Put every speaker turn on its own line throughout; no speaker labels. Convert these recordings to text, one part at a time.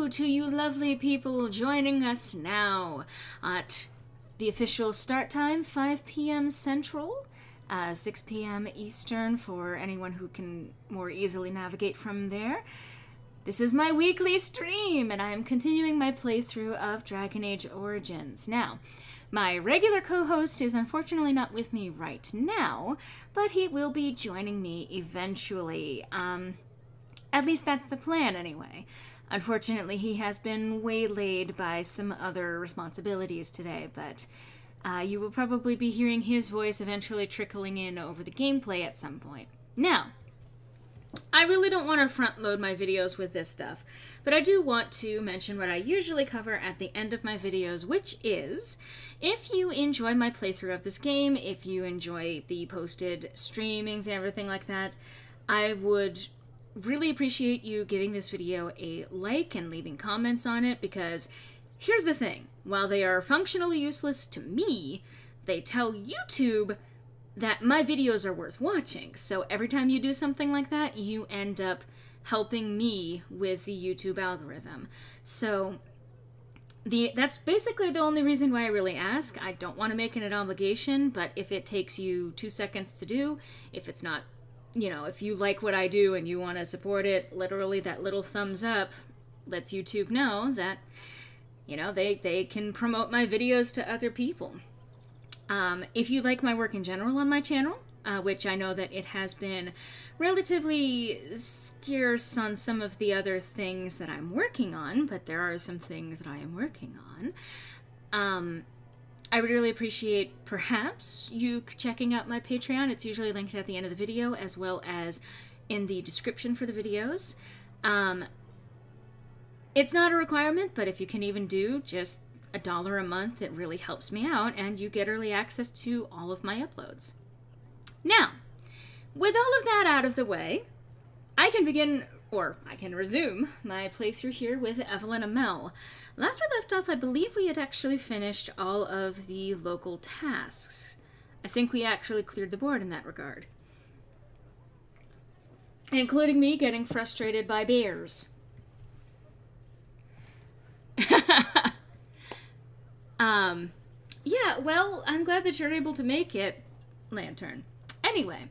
you to you lovely people joining us now at the official start time, 5 p.m. Central, 6 p.m. Eastern for anyone who can more easily navigate from there. This is my weekly stream, and I am continuing my playthrough of Dragon Age Origins. Now, my regular co-host is unfortunately not with me right now, but he will be joining me eventually. At least that's the plan, anyway. Unfortunately, he has been waylaid by some other responsibilities today, but you will probably be hearing his voice eventually trickling in over the gameplay at some point. Now, I really don't want to front-load my videos with this stuff, but I do want to mention what I usually cover at the end of my videos, which is, if you enjoy my playthrough of this game, if you enjoy the posted streamings and everything like that, I would really appreciate you giving this video a like and leaving comments on it, because here's the thing. While they are functionally useless to me, they tell YouTube that my videos are worth watching. So every time you do something like that, you end up helping me with the YouTube algorithm. So that's basically the only reason why I really ask. I don't want to make it an obligation, but if it takes you 2 seconds to do, if it's not, you know, if you like what I do and you want to support it, literally that little thumbs up lets YouTube know that, you know, they can promote my videos to other people. If you like my work in general on my channel, which I know that it has been relatively scarce on some of the other things that I'm working on, but there are some things that I am working on, I would really appreciate perhaps you checking out my Patreon. It's usually linked at the end of the video as well as in the description for the videos. It's not a requirement, but if you can even do just $1 a month, it really helps me out, and you get early access to all of my uploads. Now, with all of that out of the way, I can begin, or I can resume, my playthrough here with Evelyn Amell. Last we left off, I believe we had actually finished all of the local tasks. I think we actually cleared the board in that regard. Including me getting frustrated by bears. Yeah, well, I'm glad that you're able to make it, Lantern. Anyway,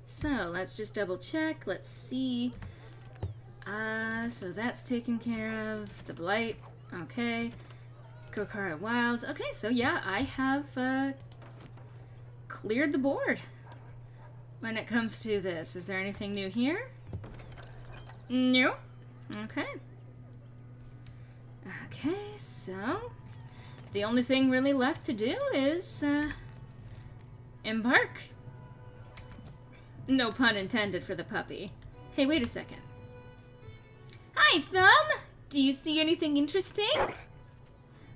so let's just double check. Let's see. So that's taken care of. The Blight. Okay. Kokara Wilds. Okay, so yeah, I have, cleared the board when it comes to this. Is there anything new here? No. Okay. Okay, so the only thing really left to do is, embark. No pun intended for the puppy. Hey, wait a second. Hi, Thumb! Do you see anything interesting?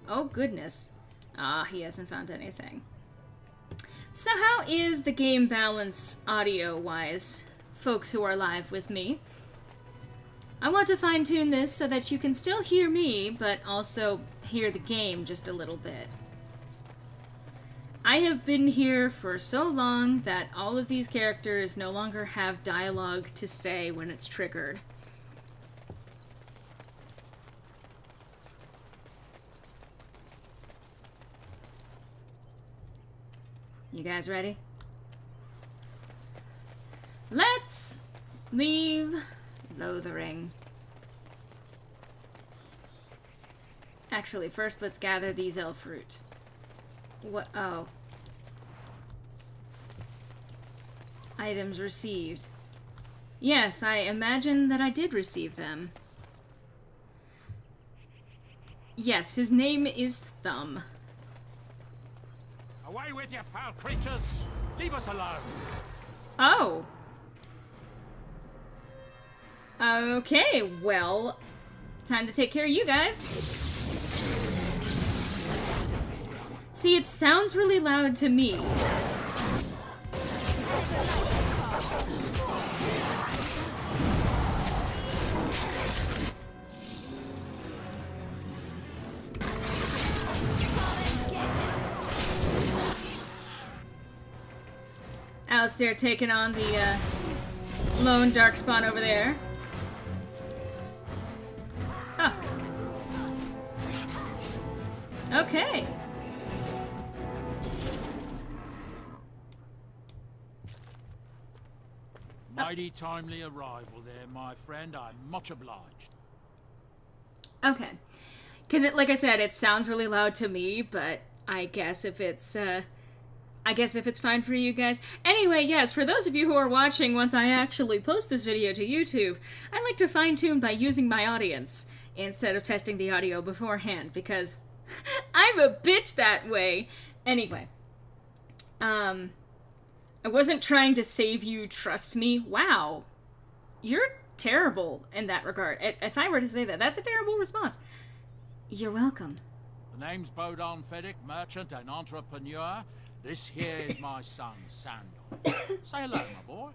Oh, goodness. Ah, he hasn't found anything. So how is the game balance audio-wise, folks who are live with me? I want to fine-tune this so that you can still hear me, but also hear the game just a little bit. I have been here for so long that all of these characters no longer have dialogue to say when it's triggered. You guys ready? Let's leave Lothering. Actually, first let's gather these elf fruit. What? Oh. Items received. Yes, I imagine that I did receive them. Yes, his name is Thumb.
Away with you, foul creatures! Leave us alone!
Oh. Okay, well, time to take care of you guys. See, it sounds really loud to me. Alistair taking on the lone darkspawn over there. Huh. Okay.
Mighty timely arrival there, my friend. I'm much obliged.
Okay. Because, like I said, it sounds really loud to me, but I guess if it's fine for you guys. Anyway, yes, for those of you who are watching once I actually post this video to YouTube, I like to fine-tune by using my audience instead of testing the audio beforehand, because I'm a bitch that way. Anyway. I wasn't trying to save you, trust me. Wow. You're terrible in that regard. If I were to say that, that's a terrible response. You're welcome.
The name's Bodon Feddick, merchant and entrepreneur. This here is my son, Sandal. Say hello, my boy.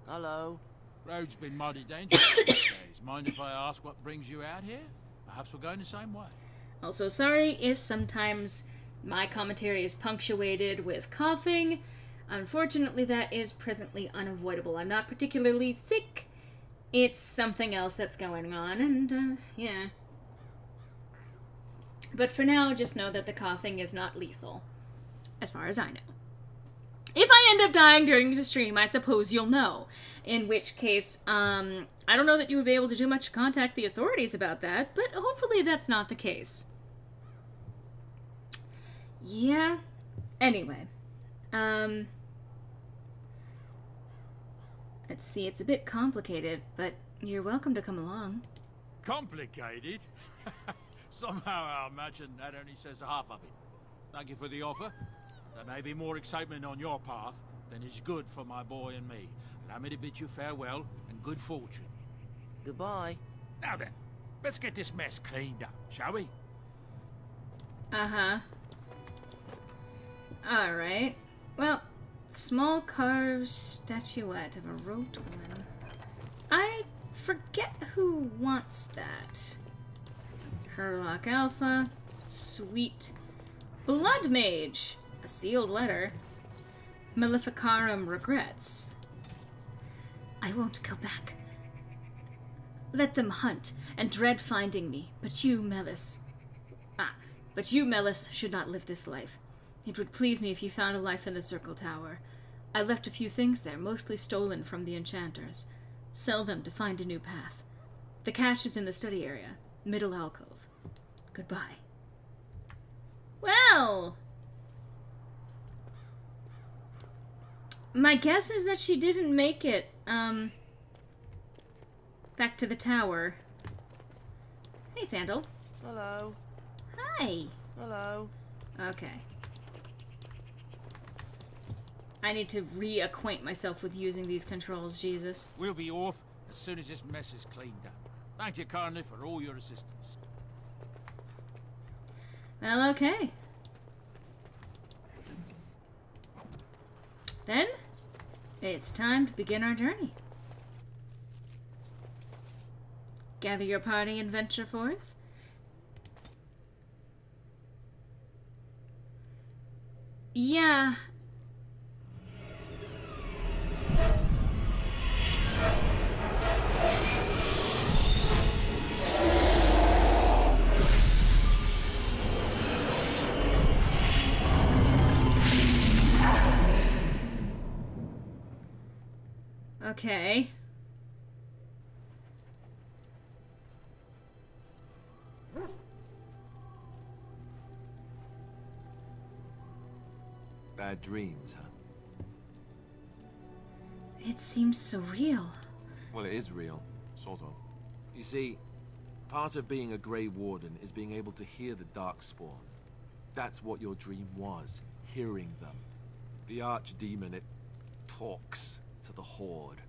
Hello.
Road's been mighty dangerous these days. Mind if I ask what brings you out here? Perhaps we're going the same way.
Also, sorry if sometimes my commentary is punctuated with coughing. Unfortunately, that is presently unavoidable. I'm not particularly sick. It's something else that's going on, and, yeah. But for now, just know that the coughing is not lethal, as far as I know. If I end up dying during the stream, I suppose you'll know. In which case, I don't know that you would be able to do much to contact the authorities about that, but hopefully that's not the case. Yeah. Anyway. Let's see, it's a bit complicated, but you're welcome to come along.
Complicated? Somehow I imagine that only says half of it. Thank you for the offer. There may be more excitement on your path than is good for my boy and me. Allow me to bid you farewell and good fortune.
Goodbye.
Now then, let's get this mess cleaned up, shall we?
Uh-huh. Alright. Well, small carved statuette of a robed woman. I forget who wants that. Herlock Alpha. Sweet. Blood Mage. A sealed letter. Maleficarum regrets. I won't go back. Let them hunt and dread finding me, but you, Melis. But you, Melis, should not live this life. It would please me if you found a life in the Circle Tower. I left a few things there, mostly stolen from the enchanters. Sell them to find a new path. The cache is in the study area, middle alcove. Goodbye. Well, my guess is that she didn't make it, back to the tower. Hey, Sandal.
Hello.
Hi.
Hello.
Okay. I need to reacquaint myself with using these controls, Jesus.
We'll be off as soon as this mess is cleaned up. Thank you kindly for all your assistance.
Well, okay. Then, it's time to begin our journey. Gather your party and venture forth. Yeah. Okay.
Bad dreams, huh?
It seems so real.
Well, it is real, sort of. You see, part of being a Grey Warden is being able to hear the Darkspawn. That's what your dream was, hearing them. The Archdemon, it talks to the Horde,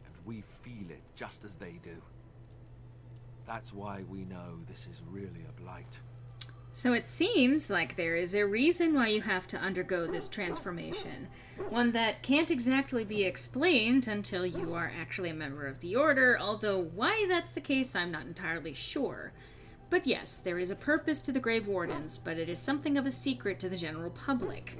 and we feel it just as they do. That's why we know this is really a blight.
So it seems like there is a reason why you have to undergo this transformation. One that can't exactly be explained until you are actually a member of the Order, although why that's the case I'm not entirely sure. But yes, there is a purpose to the Grey Wardens, but it is something of a secret to the general public.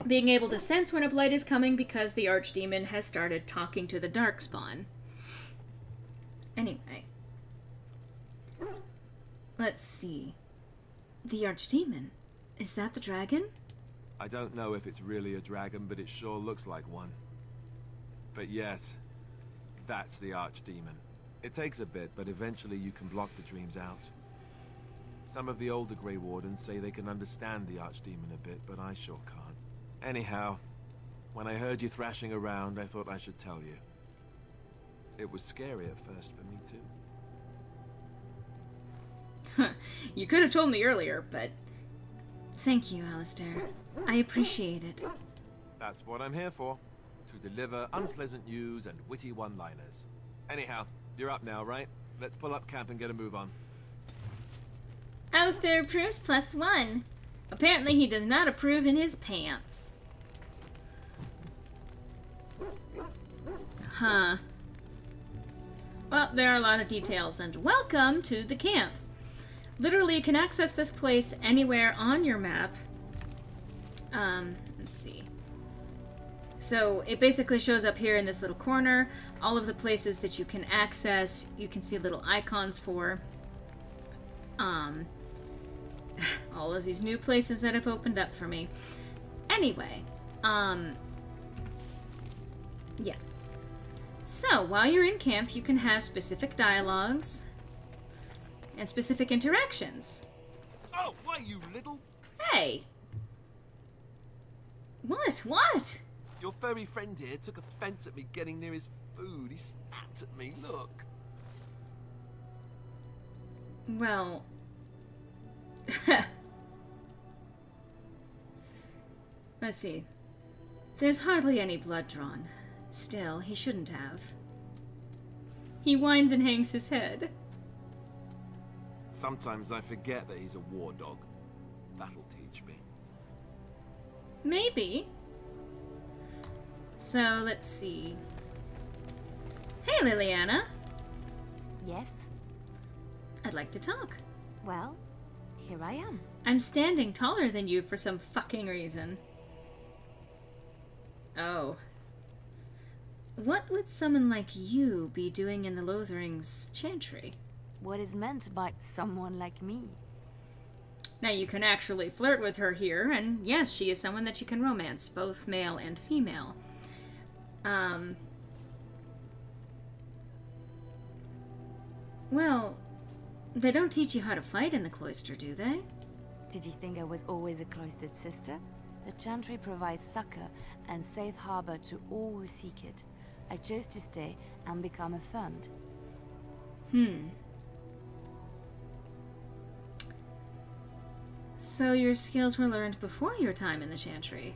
Being able to sense when a blight is coming because the Archdemon has started talking to the Darkspawn. Anyway. Let's see. The Archdemon. Is that the dragon?
I don't know if it's really a dragon, but it sure looks like one. But yes, that's the Archdemon. It takes a bit, but eventually you can block the dreams out. Some of the older Grey Wardens say they can understand the Archdemon a bit, but I sure can't. Anyhow, when I heard you thrashing around, I thought I should tell you. It was scary at first for me, too.
You could have told me earlier, but... Thank you, Alistair. I appreciate it.
That's what I'm here for. To deliver unpleasant news and witty one-liners. Anyhow, you're up now, right? Let's pull up camp and get a move on.
Alistair approves +1. Apparently he does not approve in his pants. Huh. Well, there are a lot of details, and welcome to the camp. Literally, you can access this place anywhere on your map. Let's see. So, it basically shows up here in this little corner. All of the places that you can access, you can see little icons for. All of these new places that have opened up for me. Anyway, yeah. So, while you're in camp, you can have specific dialogues and specific interactions.
Oh, why, you little...
Hey! What?
Your furry friend here took offense at me getting near his food. He snapped at me, look.
Well... Let's see. There's hardly any blood drawn. Still, he shouldn't have. He whines and hangs his head.
Sometimes I forget that he's a war dog. That'll teach me.
Maybe. So, let's see. Hey, Liliana.
Yes?
I'd like to talk.
Well, here I am.
I'm standing taller than you for some fucking reason. Oh. What would someone like you be doing in the Lothering's chantry?
What is meant by someone like me?
Now, you can actually flirt with her here, and yes, she is someone that you can romance, both male and female. Well, they don't teach you how to fight in the cloister, do they?
Did you think I was always a cloistered sister? The chantry provides succor and safe harbor to all who seek it. I chose to stay and become affirmed.
So your skills were learned before your time in the chantry?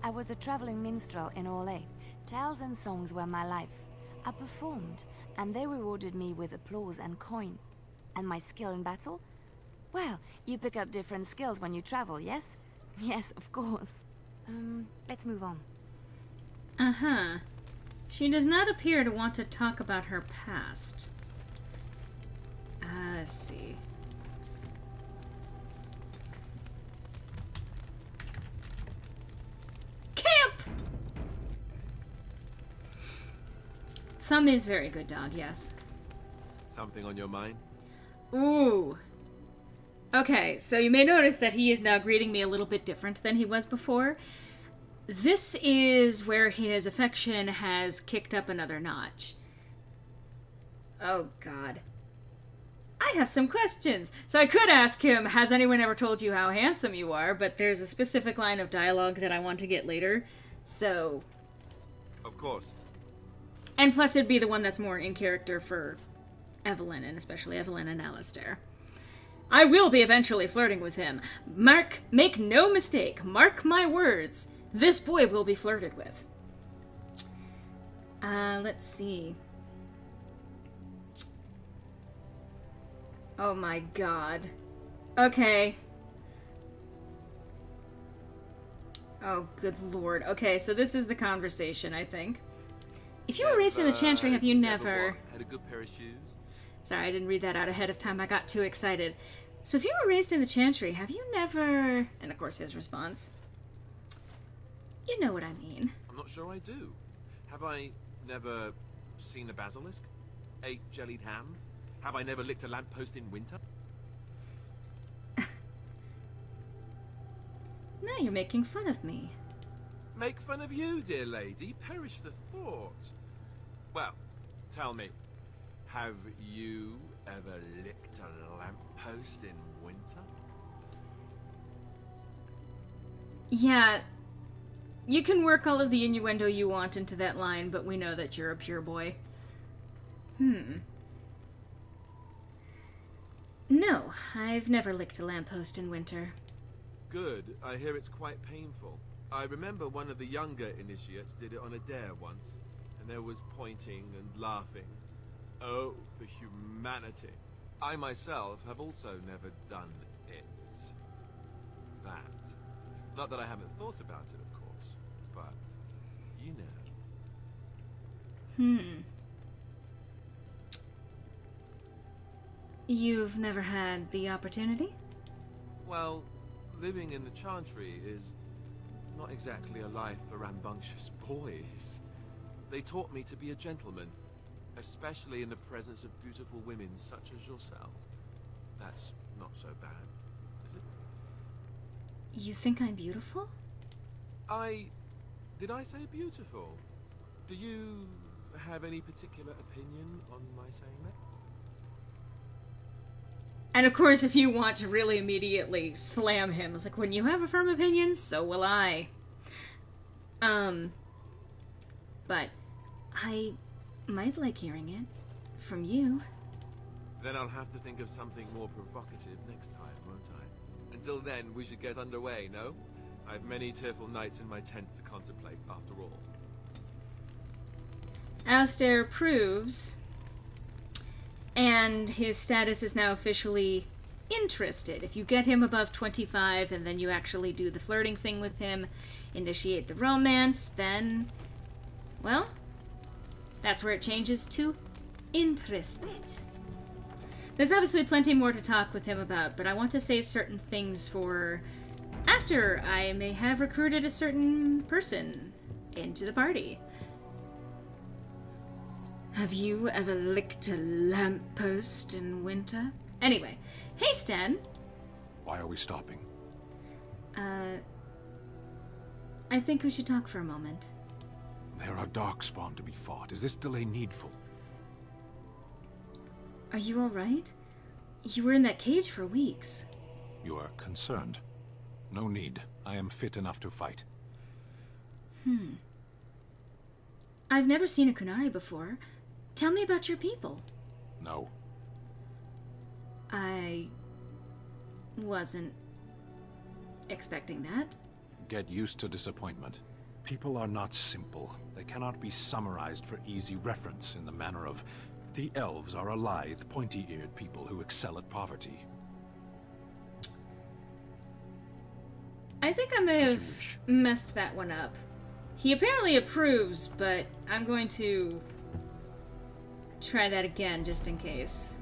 I was a traveling minstrel in Orlais. Tales and songs were my life. I performed, and they rewarded me with applause and coin. And my skill in battle? Well, you pick up different skills when you travel, yes? Yes, of course. Let's move on.
Uh-huh. She does not appear to want to talk about her past. Let's see. Camp! Thumb is very good dog, yes.
Something on your mind?
Ooh. Okay, so you may notice that he is now greeting me a little bit different than he was before. This is where his affection has kicked up another notch. Oh, God. I have some questions. So I could ask him, has anyone ever told you how handsome you are? But there's a specific line of dialogue that I want to get later. So...
Of course.
And plus it'd be the one that's more in character for Evelyn, and especially Evelyn and Alistair. I will be eventually flirting with him. Make no mistake, mark my words. This boy will be flirted with. Let's see. Oh my God. Okay. Oh, good lord. Okay, so this is the conversation, I think. If you were raised in the chantry, have you never...
Had a good pair of shoes?
Sorry, I didn't read that out ahead of time. I got too excited. So if you were raised in the chantry, have you never... And of course his response. You know what I mean.
I'm not sure I do. Have I never seen a basilisk? Ate jellied ham? Have I never licked a lamppost in winter?
Now you're making fun of me.
Make fun of you, dear lady? Perish the thought. Well, tell me, have you ever licked a lamppost in winter?
Yeah, you can work all of the innuendo you want into that line, but we know that you're a pure boy. No, I've never licked a lamppost in winter.
Good. I hear it's quite painful. I remember one of the younger initiates did it on a dare once, and there was pointing and laughing. Oh, the humanity. I myself have also never done it. That. Not that I haven't thought about it, of course, but you know.
You've never had the opportunity?
Well, living in the Chantry is not exactly a life for rambunctious boys. They taught me to be a gentleman, especially in the presence of beautiful women such as yourself. That's not so bad, is it?
You think I'm beautiful?
Did I say beautiful? Do you have any particular opinion on my saying that?
And of course, if you want to really immediately slam him, it's like, when you have a firm opinion, so will I. But I might like hearing it from you.
Then I'll have to think of something more provocative next time, won't I? Until then, we should get underway, no? I've many tearful nights in my tent to contemplate, after all.
Alistair approves, and his status is now officially interested. If you get him above 25 and then you actually do the flirting thing with him, initiate the romance, then, well, that's where it changes to interested. There's obviously plenty more to talk with him about, but I want to save certain things for after I may have recruited a certain person into the party. Have you ever licked a lamppost in winter? Anyway, hey Stan.
Why are we stopping?
I think we should talk for a moment.
There are darkspawn to be fought. Is this delay needful?
Are you alright? You were in that cage for weeks.
You are concerned. No need. I am fit enough to fight.
I've never seen a Kunari before. Tell me about your people.
No.
I wasn't expecting that.
Get used to disappointment. People are not simple. They cannot be summarized for easy reference in the manner of the elves are a lithe, pointy-eared people who excel at poverty.
I think I may
As you
have
wish.
messed that one up. He apparently approves, but I'm going to try that again just in case.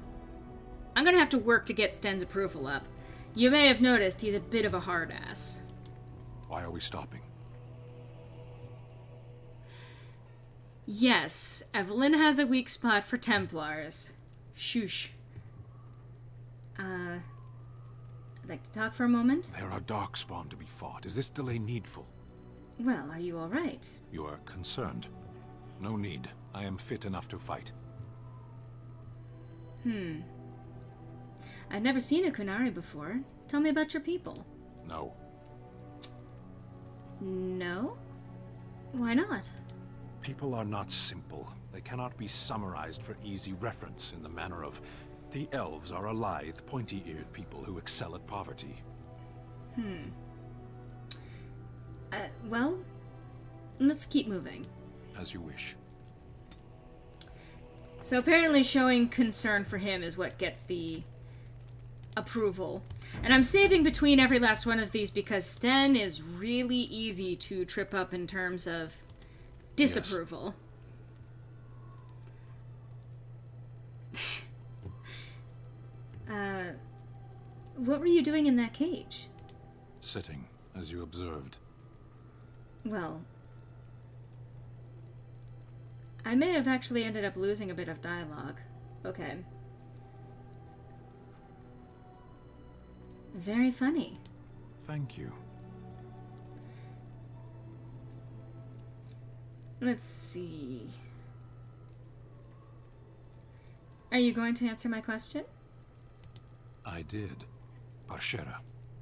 I'm gonna have to work to get Sten's approval up. You may have noticed he's a bit of a hard ass.
Why are we stopping?
Yes, Evelyn has a weak spot for Templars. Shoosh. I'd like to talk for a moment.
There are darkspawn to be fought. Is this delay needful?
Well, are you alright?
You are concerned. No need. I am fit enough to fight.
I've never seen a Kunari before. Tell me about your people.
No.
No? Why not?
People are not simple. They cannot be summarized for easy reference in the manner of the elves are a lithe, pointy-eared people who excel at poverty.
Well, let's keep moving.
As you wish.
So apparently showing concern for him is what gets the approval. And I'm saving between every last one of these because Sten is really easy to trip up in terms of disapproval. What were you doing in that cage?
Sitting, as you observed.
Well, I may have actually ended up losing a bit of dialogue. Okay. Very funny.
Thank you.
Let's see. Are you going to answer my question?
I did. Parshera,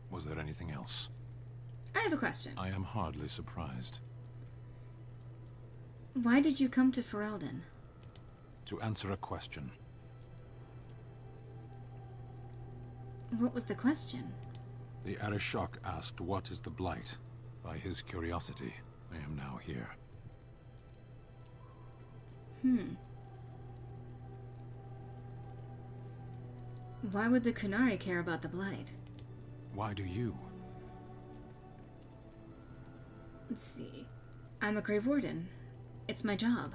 was there anything else?
I have a question.
I am hardly surprised.
Why did you come to Ferelden?
To answer a question.
What was the question?
The Arishok asked what is the Blight. By his curiosity, I am now here.
Why would the Kunari care about the Blight?
Why do you?
Let's see. I'm a Grey Warden. It's my job.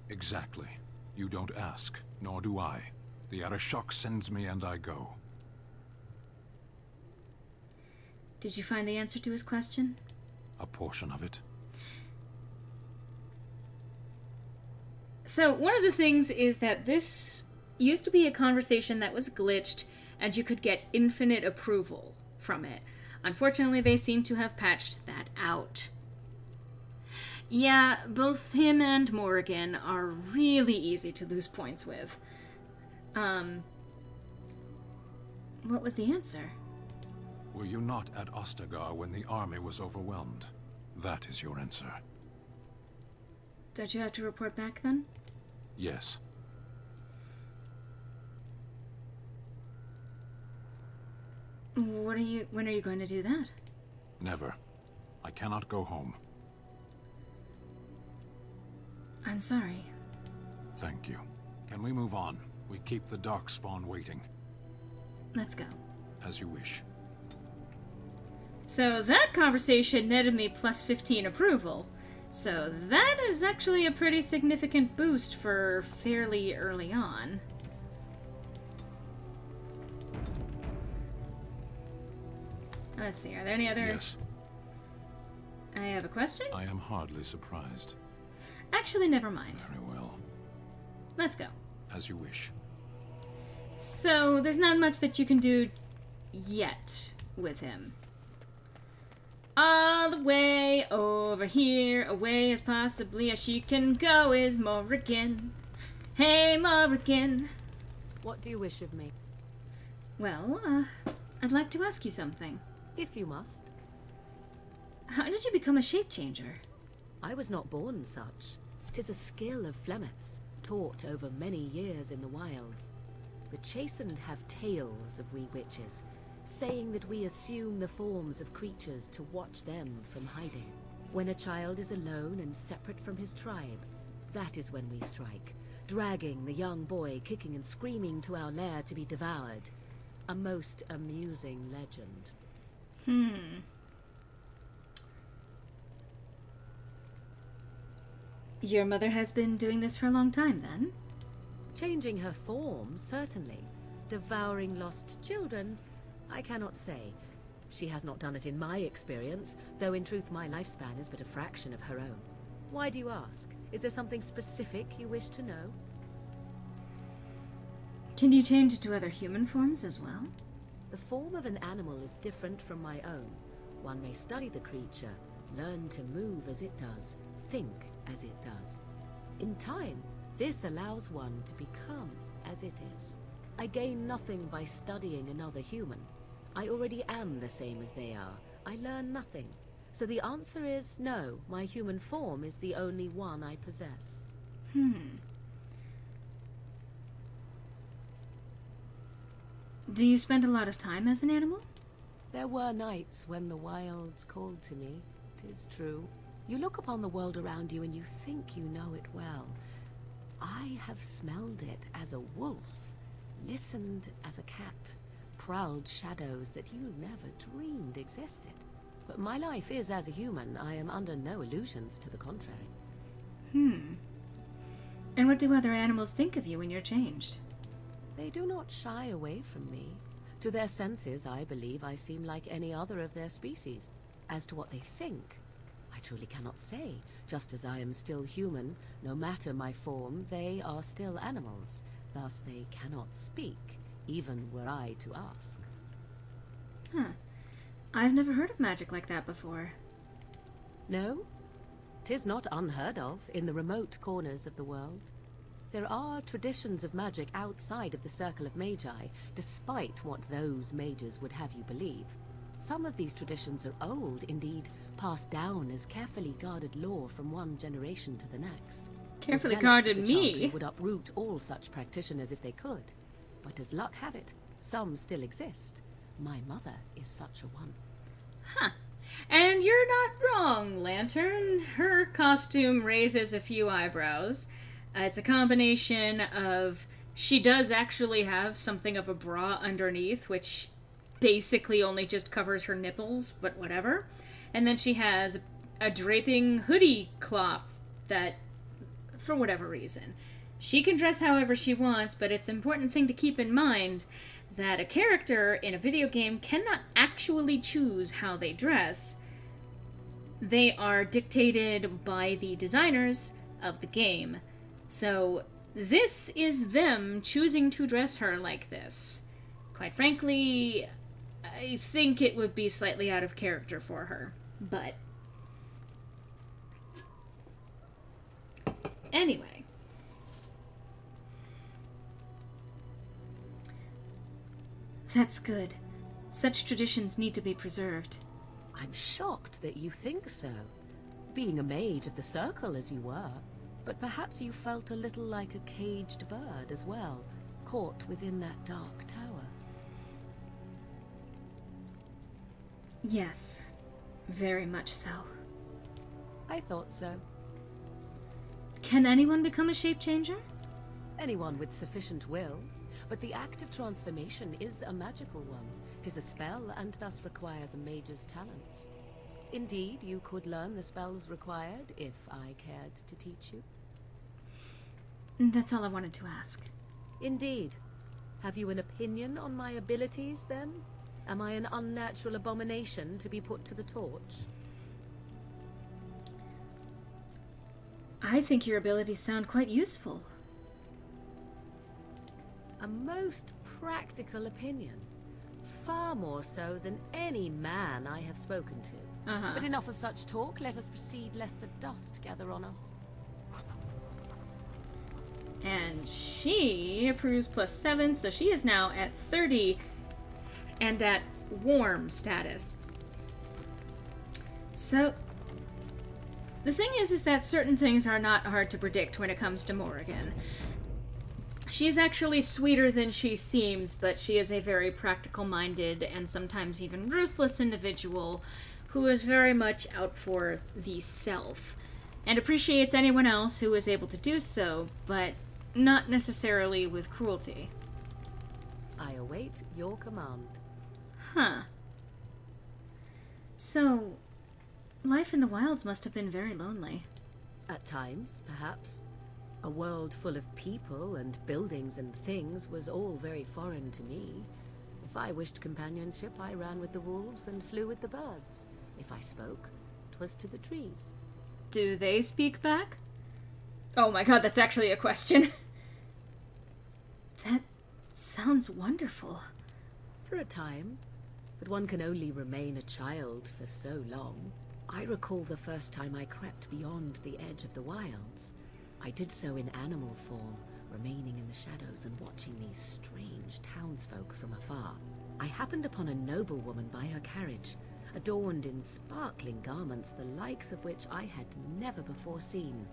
Exactly. You don't ask, nor do I. The Arishok sends me and I go.
Did you find the answer to his question?
A portion of it.
So, one of the things is that this used to be a conversation that was glitched, and you could get infinite approval from it. Unfortunately, they seem to have patched that out. Yeah, both him and Morrigan are really easy to lose points with. What was the answer?
Were you not at Ostagar when the army was overwhelmed? That is your answer.
Don't you have to report back then?
Yes.
When are you going to do that?
Never. I cannot go home.
I'm sorry.
Thank you. Can we move on? We keep the Darkspawn waiting.
Let's go.
As you wish.
So that conversation netted me plus 15 approval. So that is actually a pretty significant boost for fairly early on. Let's see, are there any other...
Yes.
I have a question?
I am hardly surprised.
Actually, never mind.
Very well.
Let's go.
As you wish.
So, there's not much that you can do yet with him. All the way over here, away as possibly as she can go, is Morrigan. Hey, Morrigan.
What do you wish of me?
Well, I'd like to ask you something.
If you must.
How did you become a shape changer?
I was not born such. 'Tis a skill of Flemeth's, taught over many years in the wilds. The chastened have tales of we witches, saying that we assume the forms of creatures to watch them from hiding. When a child is alone and separate from his tribe, that is when we strike, dragging the young boy kicking and screaming to our lair to be devoured. A most amusing legend.
Your mother has been doing this for a long time, then?
Changing her form, certainly. Devouring lost children, I cannot say. She has not done it in my experience, though in truth my lifespan is but a fraction of her own. Why do you ask? Is there something specific you wish to know?
Can you change into other human forms as well?
The form of an animal is different from my own. One may study the creature, learn to move as it does, think as it does. In time, this allows one to become as it is. I gain nothing by studying another human. I already am the same as they are. I learn nothing. So the answer is no, my human form is the only one I possess.
Do you spend a lot of time as an animal?
There were nights when the wilds called to me, 'tis true. You look upon the world around you and you think you know it well. I have smelled it as a wolf, listened as a cat, prowled shadows that you never dreamed existed. But my life is as a human. I am under no illusions to the contrary.
And what do other animals think of you when you're changed?
They do not shy away from me. To their senses, I believe I seem like any other of their species. As to what they think, I truly cannot say. Just as I am still human, no matter my form, they are still animals. Thus they cannot speak, even were I to ask.
I've never heard of magic like that before.
No? 'Tis not unheard of in the remote corners of the world. There are traditions of magic outside of the Circle of Magi, despite what those mages would have you believe. Some of these traditions are old, indeed, passed down as carefully guarded lore from one generation to the next.
Carefully
The zealots
guarded
of the Chantry
me?
would uproot all such practitioners if they could. But as luck have it, some still exist. My mother is such a one.
Huh. And you're not wrong, Lantern. Her costume raises a few eyebrows. It's a combination of... She does actually have something of a bra underneath, which basically only just covers her nipples, but whatever. And then she has a draping hoodie cloth that, for whatever reason, she can dress however she wants, but it's an important thing to keep in mind that a character in a video game cannot actually choose how they dress. They are dictated by the designers of the game. So this is them choosing to dress her like this. Quite frankly, I think it would be slightly out of character for her. But anyway. That's good. Such traditions need to be preserved.
I'm shocked that you think so. Being a mage of the Circle as you were. But perhaps you felt a little like a caged bird as well, caught within that dark tower.
Yes, very much so.
I thought so.
Can anyone become a shape changer?
Anyone with sufficient will. But the act of transformation is a magical one. 'Tis a spell and thus requires a mage's talents. Indeed, you could learn the spells required if I cared to teach you.
That's all I wanted to ask.
Indeed. Have you an opinion on my abilities, then? Am I an unnatural abomination to be put to the torch?
I think your abilities sound quite useful.
A most practical opinion. Far more so than any man I have spoken to. But enough of such talk. Let us proceed, lest the dust gather on us.
And she approves +7, so she is now at 30 and at warm status. So, the thing is that certain things are not hard to predict when it comes to Morrigan. She's actually sweeter than she seems, but she is a very practical-minded and sometimes even ruthless individual who is very much out for the self, and appreciates anyone else who is able to do so, but not necessarily with cruelty.
I await your command.
Huh. So, life in the wilds must have been very lonely.
At times, perhaps. A world full of people and buildings and things was all very foreign to me. If I wished companionship, I ran with the wolves and flew with the birds. If I spoke, 'twas to the trees.
Do they speak back? Oh my god, that's actually a question. That sounds wonderful.
For a time. But one can only remain a child for so long. I recall the first time I crept beyond the edge of the wilds. I did so in animal form, remaining in the shadows and watching these strange townsfolk from afar. I happened upon a noblewoman by her carriage, adorned in sparkling garments, the likes of which I had never before seen.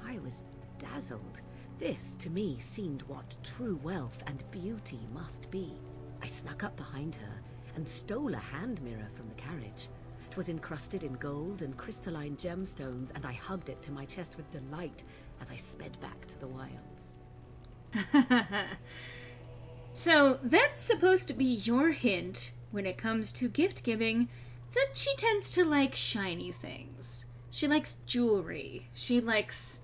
I was dazzled. This, to me, seemed what true wealth and beauty must be. I snuck up behind her and stole a hand mirror from the carriage. It was encrusted in gold and crystalline gemstones, and I hugged it to my chest with delight as I sped back to the wilds.
So, that's supposed to be your hint when it comes to gift giving, that she tends to like shiny things. She likes jewelry. She likes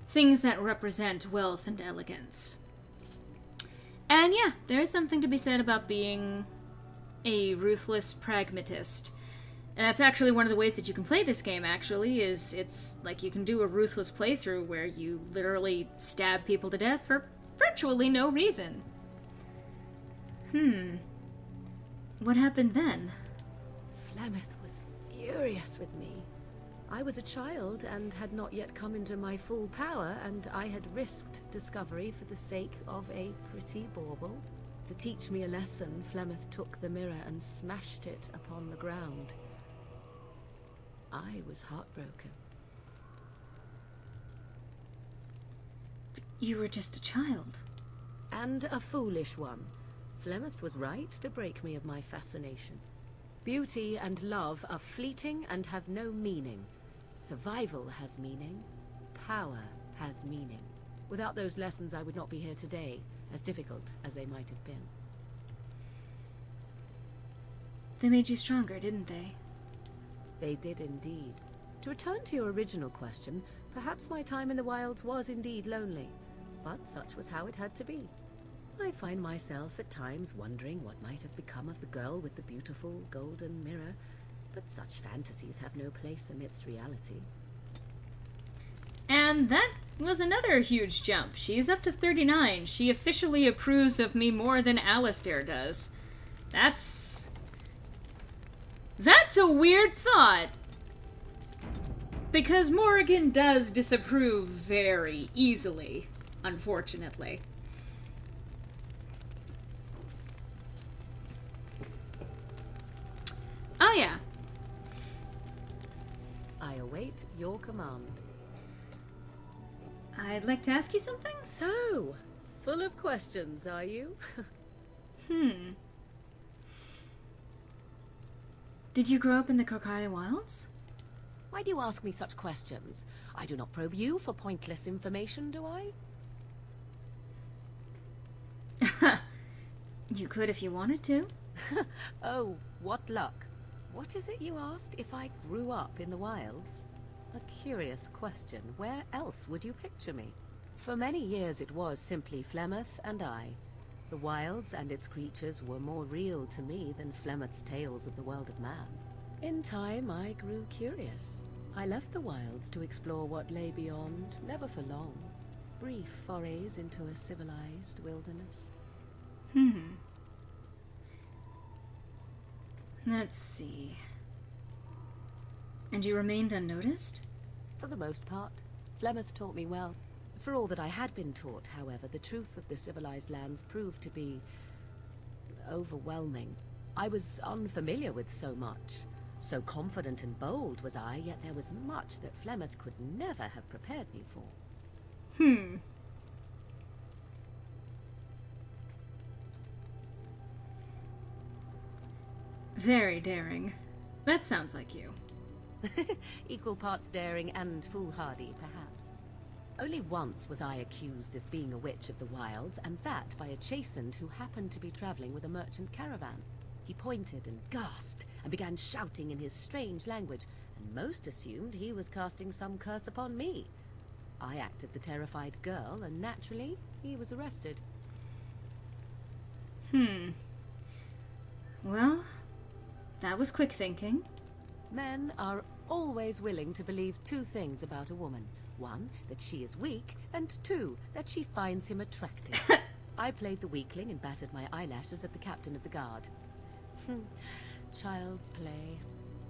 things that represent wealth and elegance. And yeah, there's something to be said about being a ruthless pragmatist. And that's actually one of the ways that you can play this game, actually, is it's like you can do a ruthless playthrough where you literally stab people to death for virtually no reason. What happened then?
Flemeth was furious with me. I was a child and had not yet come into my full power, and I had risked discovery for the sake of a pretty bauble. To teach me a lesson, Flemeth took the mirror and smashed it upon the ground. I was heartbroken.
You were just a child.
And a foolish one. Flemeth was right to break me of my fascination. Beauty and love are fleeting and have no meaning. Survival has meaning. Power has meaning. Without those lessons, I would not be here today, as difficult as they might have been.
They made you stronger, didn't they?
They did indeed. To return to your original question, perhaps my time in the wilds was indeed lonely, but such was how it had to be. I find myself at times wondering what might have become of the girl with the beautiful golden mirror, but such fantasies have no place amidst reality.
And that was another huge jump. She's up to 39. She officially approves of me more than Alistair does. That's a weird thought. Because Morrigan does disapprove very easily, unfortunately. Oh yeah.
I await your command.
I'd like to ask you something?
So, full of questions, are you?
Did you grow up in the Crocodile Wilds?
Why do you ask me such questions? I do not probe you for pointless information, do I?
You could if you wanted to.
Oh, what luck. What is it you asked? If I grew up in the wilds? A curious question. Where else would you picture me? For many years it was simply Flemeth and I. The wilds and its creatures were more real to me than Flemeth's tales of the world of man. In time, I grew curious. I left the wilds to explore what lay beyond, never for long. Brief forays into a civilized wilderness.
Let's see. And you remained unnoticed?
For the most part. Flemeth taught me well. For all that I had been taught, however, the truth of the civilized lands proved to be overwhelming. I was unfamiliar with so much. So confident and bold was I, yet there was much that Flemeth could never have prepared me for.
Very daring. That sounds like you.
Equal parts daring and foolhardy, perhaps. Only once was I accused of being a witch of the wilds, and that by a chastened who happened to be traveling with a merchant caravan. He pointed and gasped, and began shouting in his strange language, and most assumed he was casting some curse upon me. I acted the terrified girl, and naturally, he was arrested.
Well, that was quick thinking.
Men are always willing to believe two things about a woman. One, that she is weak, and two, that she finds him attractive. I played the weakling and battered my eyelashes at the captain of the guard. Child's play.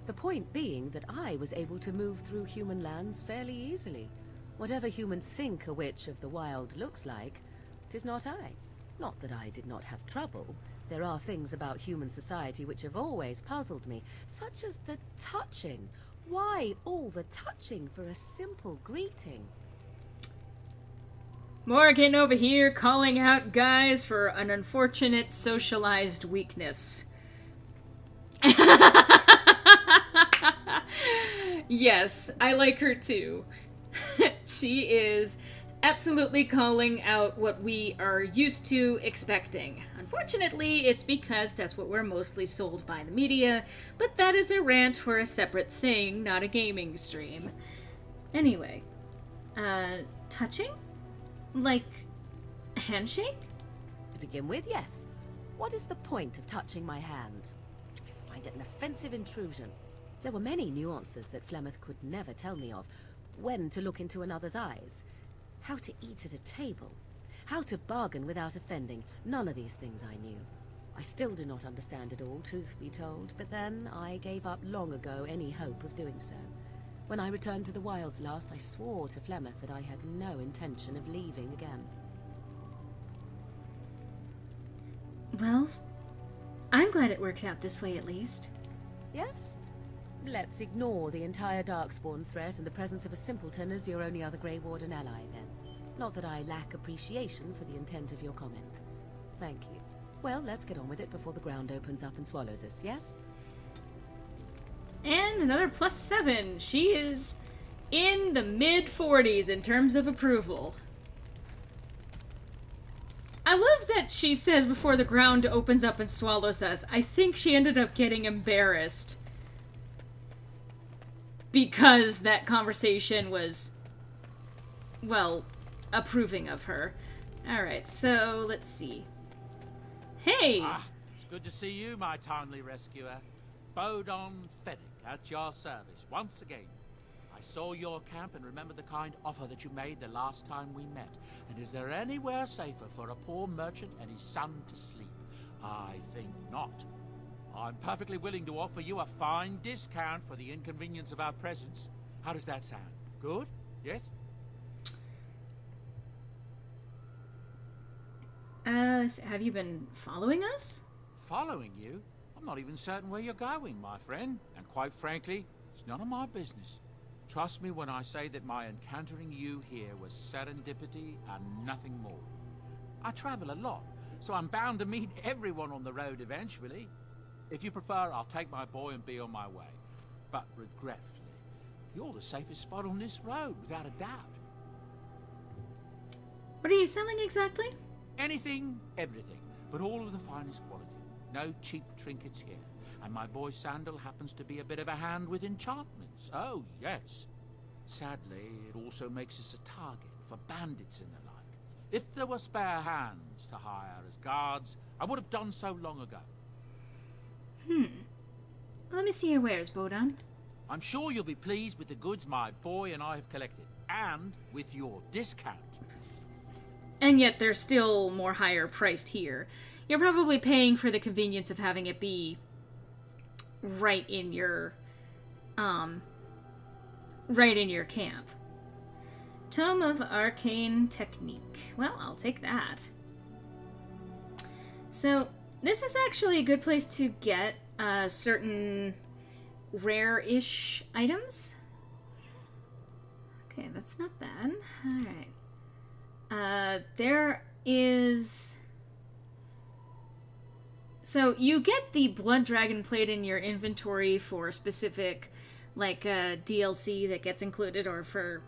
The point being that I was able to move through human lands fairly easily. Whatever humans think a witch of the wild looks like, 'tis not I. Not that I did not have trouble. There are things about human society which have always puzzled me, such as the touching. Why all the touching for a simple greeting?
Morgan over here calling out guys for an unfortunate socialized weakness. Yes, I like her too. She is absolutely calling out what we are used to expecting. Unfortunately, it's because that's what we're mostly sold by the media, but that is a rant for a separate thing, not a gaming stream. Anyway, touching? Like, a handshake?
To begin with, yes. What is the point of touching my hand? I find it an offensive intrusion. There were many nuances that Flemeth could never tell me of. When to look into another's eyes. How to eat at a table. How to bargain without offending. None of these things I knew. I still do not understand it all, truth be told, but then I gave up long ago any hope of doing so. When I returned to the wilds last, I swore to Flemeth that I had no intention of leaving again.
Well, I'm glad it worked out this way at least.
Yes? Let's ignore the entire Darkspawn threat and the presence of a simpleton as your only other Grey Warden ally, then. Not that I lack appreciation for the intent of your comment. Thank you. Well, let's get on with it before the ground opens up and swallows us, yes?
And another +7. She is in the mid-40s in terms of approval. I love that she says before the ground opens up and swallows us. I think she ended up getting embarrassed because that conversation was, well, approving of her. Alright, so let's see. Hey!
Ah, it's good to see you, my timely rescuer. Bodon Feddick, at your service, once again. I saw your camp and remember the kind offer that you made the last time we met. And is there anywhere safer for a poor merchant and his son to sleep? I think not. I'm perfectly willing to offer you a fine discount for the inconvenience of our presence. How does that sound? Good? Yes?
Have you been following us?
Following you? I'm not even certain where you're going, my friend. And quite frankly, it's none of my business. Trust me when I say that my encountering you here was serendipity and nothing more. I travel a lot, so I'm bound to meet everyone on the road eventually. If you prefer, I'll take my boy and be on my way. But regretfully, you're the safest spot on this road, without a doubt.
What are you selling exactly?
Anything, everything, but all of the finest quality. No cheap trinkets here. And my boy Sandal happens to be a bit of a hand with enchantments. Oh, yes. Sadly, it also makes us a target for bandits and the like. If there were spare hands to hire as guards, I would have done so long ago.
Let me see your wares, Bodon.
I'm sure you'll be pleased with the goods my boy and I have collected, and with your discount.
And yet they're still more higher priced here. You're probably paying for the convenience of having it be right in your camp. Tome of Arcane Technique. Well, I'll take that. So, this is actually a good place to get certain rare-ish items. Okay, that's not bad. Alright. There is... So, you get the Blood Dragon plate in your inventory for specific, like, DLC that gets included, or for,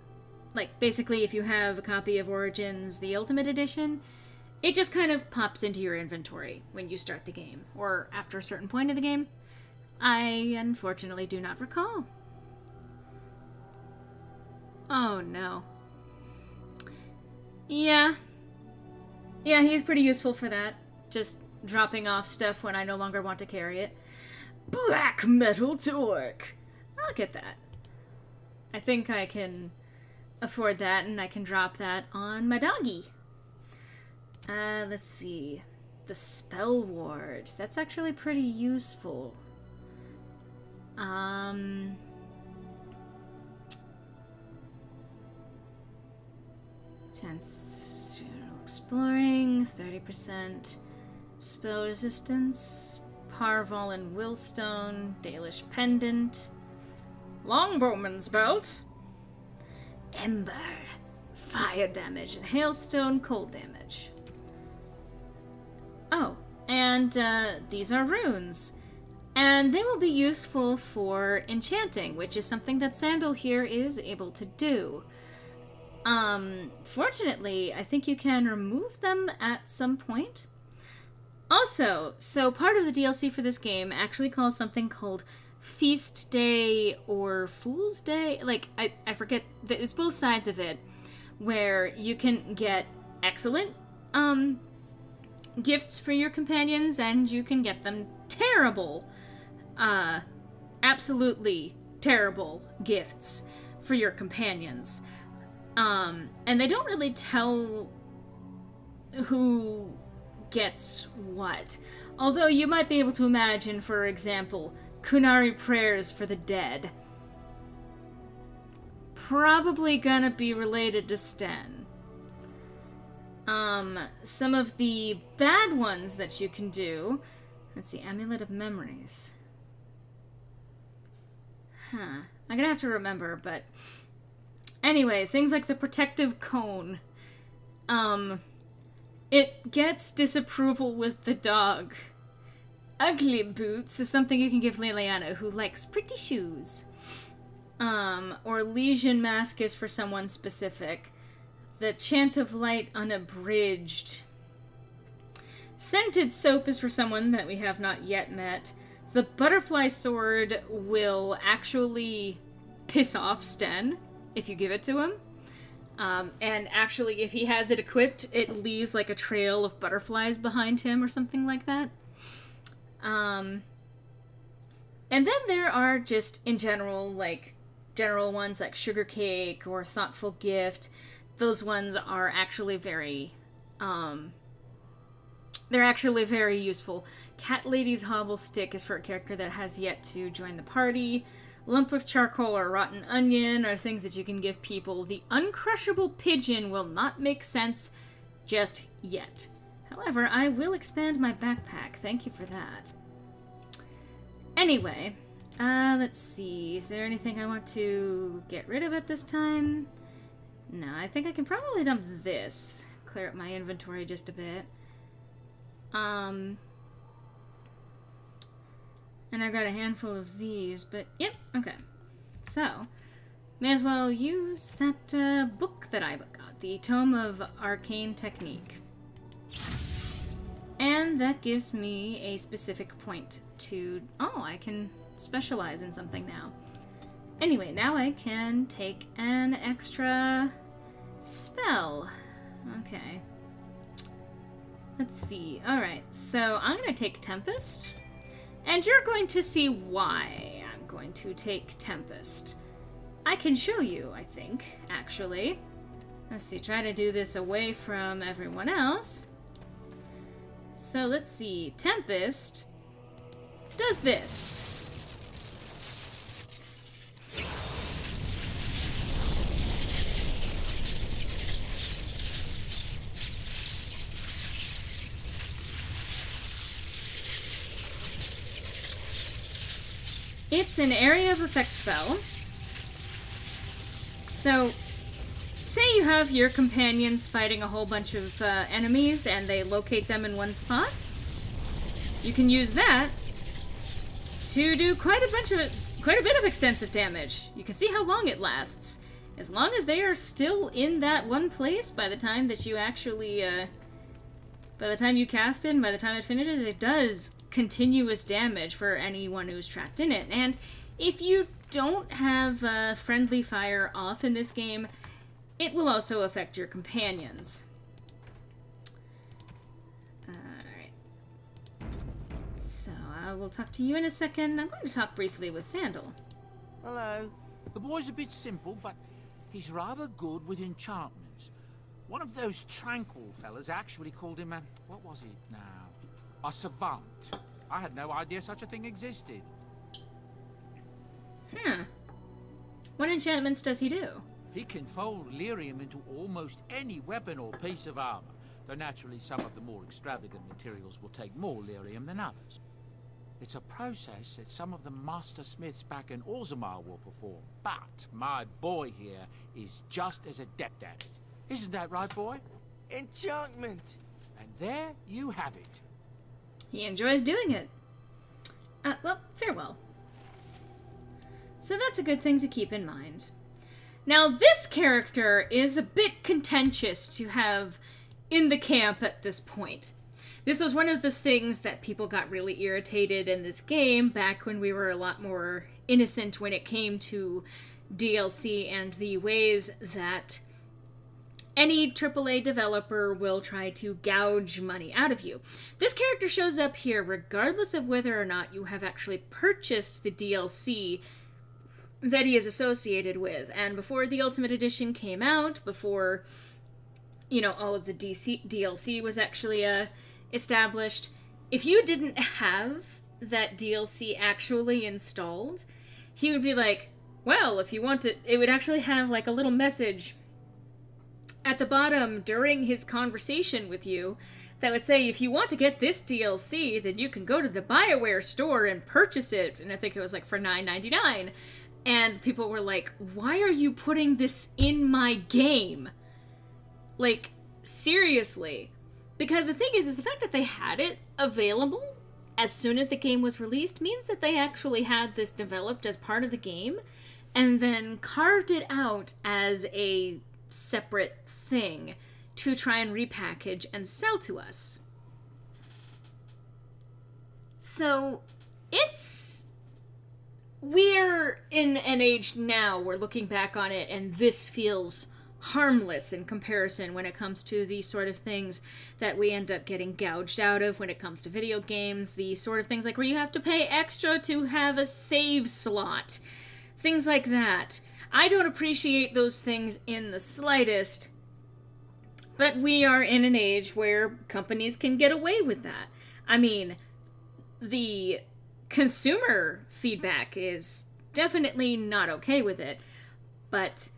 like, basically if you have a copy of Origins, the Ultimate Edition, it just kind of pops into your inventory when you start the game, or after a certain point of the game. I, unfortunately, do not recall. Oh, no. Yeah, he's pretty useful for that. Just dropping off stuff when I no longer want to carry it. Black Metal Torque! I'll get that. I think I can afford that, and I can drop that on my doggy. Let's see. The Spell Ward. That's actually pretty useful. Chance exploring, 30% spell resistance, Parval and Willstone, Dalish Pendant, Longbowman's Belt, Ember, fire damage, and Hailstone, cold damage. Oh, and these are runes. And they will be useful for enchanting, which is something that Sandal here is able to do. Fortunately, I think you can remove them at some point. Also, so part of the DLC for this game actually calls something called Feast Day or Fool's Day. Like, I forget, it's both sides of it, where you can get excellent, gifts for your companions, and you can get them terrible, absolutely terrible gifts for your companions. And they don't really tell who gets what. Although you might be able to imagine, for example, Kunari prayers for the dead. probably gonna be related to Sten. Some of the bad ones that you can do... Let's see, Amulet of Memories. Huh. I'm gonna have to remember, but... Anyway, things like the Protective Cone. It gets disapproval with the dog. Ugly Boots is something you can give Liliana, who likes pretty shoes. Or Legion Mask is for someone specific. The Chant of Light Unabridged. Scented Soap is for someone that we have not yet met. The Butterfly Sword will actually piss off Sten if you give it to him. And actually, if he has it equipped, it leaves like a trail of butterflies behind him or something like that. And then there are just, in general, like, general ones like Sugar Cake or Thoughtful Gift. Those ones are actually very, they're actually very useful. Cat Lady's Hobble Stick is for a character that has yet to join the party. Lump of Charcoal or Rotten Onion are things that you can give people. The Uncrushable Pigeon will not make sense just yet. However, I will expand my backpack. Thank you for that. Anyway, let's see. Is there anything I want to get rid of at this time? No, I think I can probably dump this. Clear up my inventory just a bit. And I've got a handful of these, but yep, okay. So, may as well use that book that I got, the Tome of Arcane Technique. And that gives me a specific point to... Oh, I can specialize in something now. Anyway, now I can take an extra spell. Okay. Let's see. Alright, so I'm going to take Tempest. And you're going to see why I'm going to take Tempest. I can show you, I think, actually. Let's see, try to do this away from everyone else. So let's see, Tempest does this. It's an area of effect spell. So, say you have your companions fighting a whole bunch of enemies and they locate them in one spot. You can use that to do quite a bit of extensive damage. You can see how long it lasts. As long as they are still in that one place by the time that you actually, by the time you cast it and by the time it finishes, it does continuous damage for anyone who's trapped in it. And if you don't have friendly fire off in this game, it will also affect your companions. Alright. So, I will talk to you in a second. I'm going to talk briefly with Sandal.
Hello.
The boy's a bit simple, but he's rather good with enchantments. One of those tranquil fellas actually called him a... what was it now? A savant. I had no idea such a thing existed.
What enchantments does he do?
He can fold lyrium into almost any weapon or piece of armor, though naturally some of the more extravagant materials will take more lyrium than others. It's a process that some of the master smiths back in Orzammar will perform, but my boy here is just as adept at it. Isn't that right, boy?
Enchantment!
And there you have it.
He enjoys doing it. Well, farewell. So that's a good thing to keep in mind. Now, this character is a bit contentious to have in the camp at this point. This was one of the things that people got really irritated in this game back when we were a lot more innocent when it came to DLC and the ways that any AAA developer will try to gouge money out of you. This character shows up here regardless of whether or not you have actually purchased the DLC that he is associated with. And before the Ultimate Edition came out, before, you know, all of the DLC was actually established, if you didn't have that DLC actually installed, he would be like, well, if you want it would actually have like a little message at the bottom during his conversation with you that would say, if you want to get this DLC, then you can go to the BioWare store and purchase it. And I think it was like for $9.99. And people were like, why are you putting this in my game? Like, seriously. Because the thing is the fact that they had it available as soon as the game was released means that they actually had this developed as part of the game and then carved it out as a separate thing to try and repackage and sell to us. So, we're in an age now, we're looking back on it, and this feels harmless in comparison when it comes to these sort of things that we end up getting gouged out of when it comes to video games, the sort of things like where you have to pay extra to have a save slot. Things like that. I don't appreciate those things in the slightest, but we are in an age where companies can get away with that. I mean, the consumer feedback is definitely not okay with it, but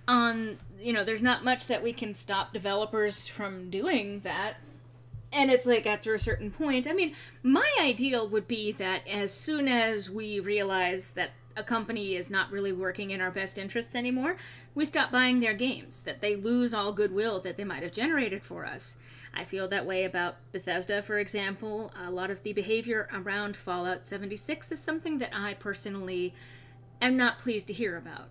there's not much that we can stop developers from doing that. And it's like, after a certain point, I mean, my ideal would be that as soon as we realize that a company is not really working in our best interests anymore, we stop buying their games, that they lose all goodwill that they might have generated for us. I feel that way about Bethesda, for example. A lot of the behavior around Fallout 76 is something that I personally am not pleased to hear about.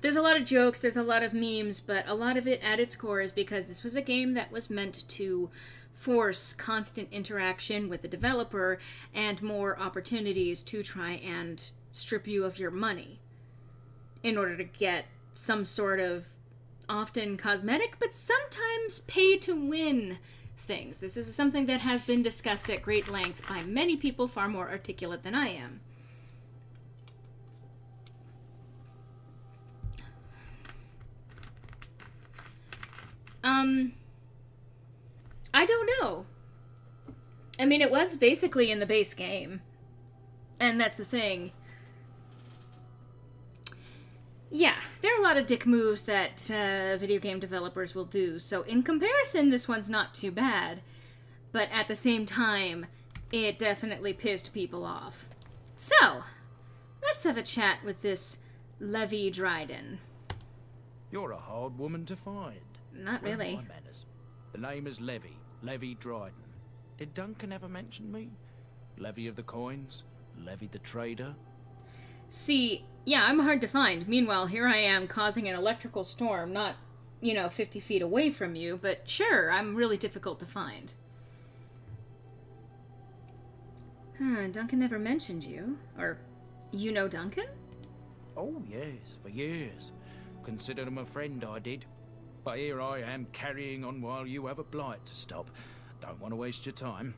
There's a lot of jokes, there's a lot of memes, but a lot of it at its core is because this was a game that was meant to force constant interaction with the developer and more opportunities to try and strip you of your money in order to get some sort of often cosmetic but sometimes pay to win things. This is something that has been discussed at great length by many people far more articulate than I am. I don't know. I mean, it was basically in the base game. And that's the thing. Yeah, there are a lot of dick moves that video game developers will do, so in comparison, this one's not too bad. But at the same time, it definitely pissed people off. So, let's have a chat with this Levi Dryden.
You're a hard woman to find.
Not
Well,
really.
my manners. The name is Levi Dryden. Did Duncan ever mention me? Levi of the coins? Levi the trader?
See, yeah, I'm hard to find. Meanwhile, here I am causing an electrical storm, not, 50 feet away from you, but sure, I'm really difficult to find. Duncan never mentioned you. Or, you know Duncan?
Oh, yes, for years. Considered him a friend, I did. But here I am carrying on while you have a blight to stop. Don't want to waste your time.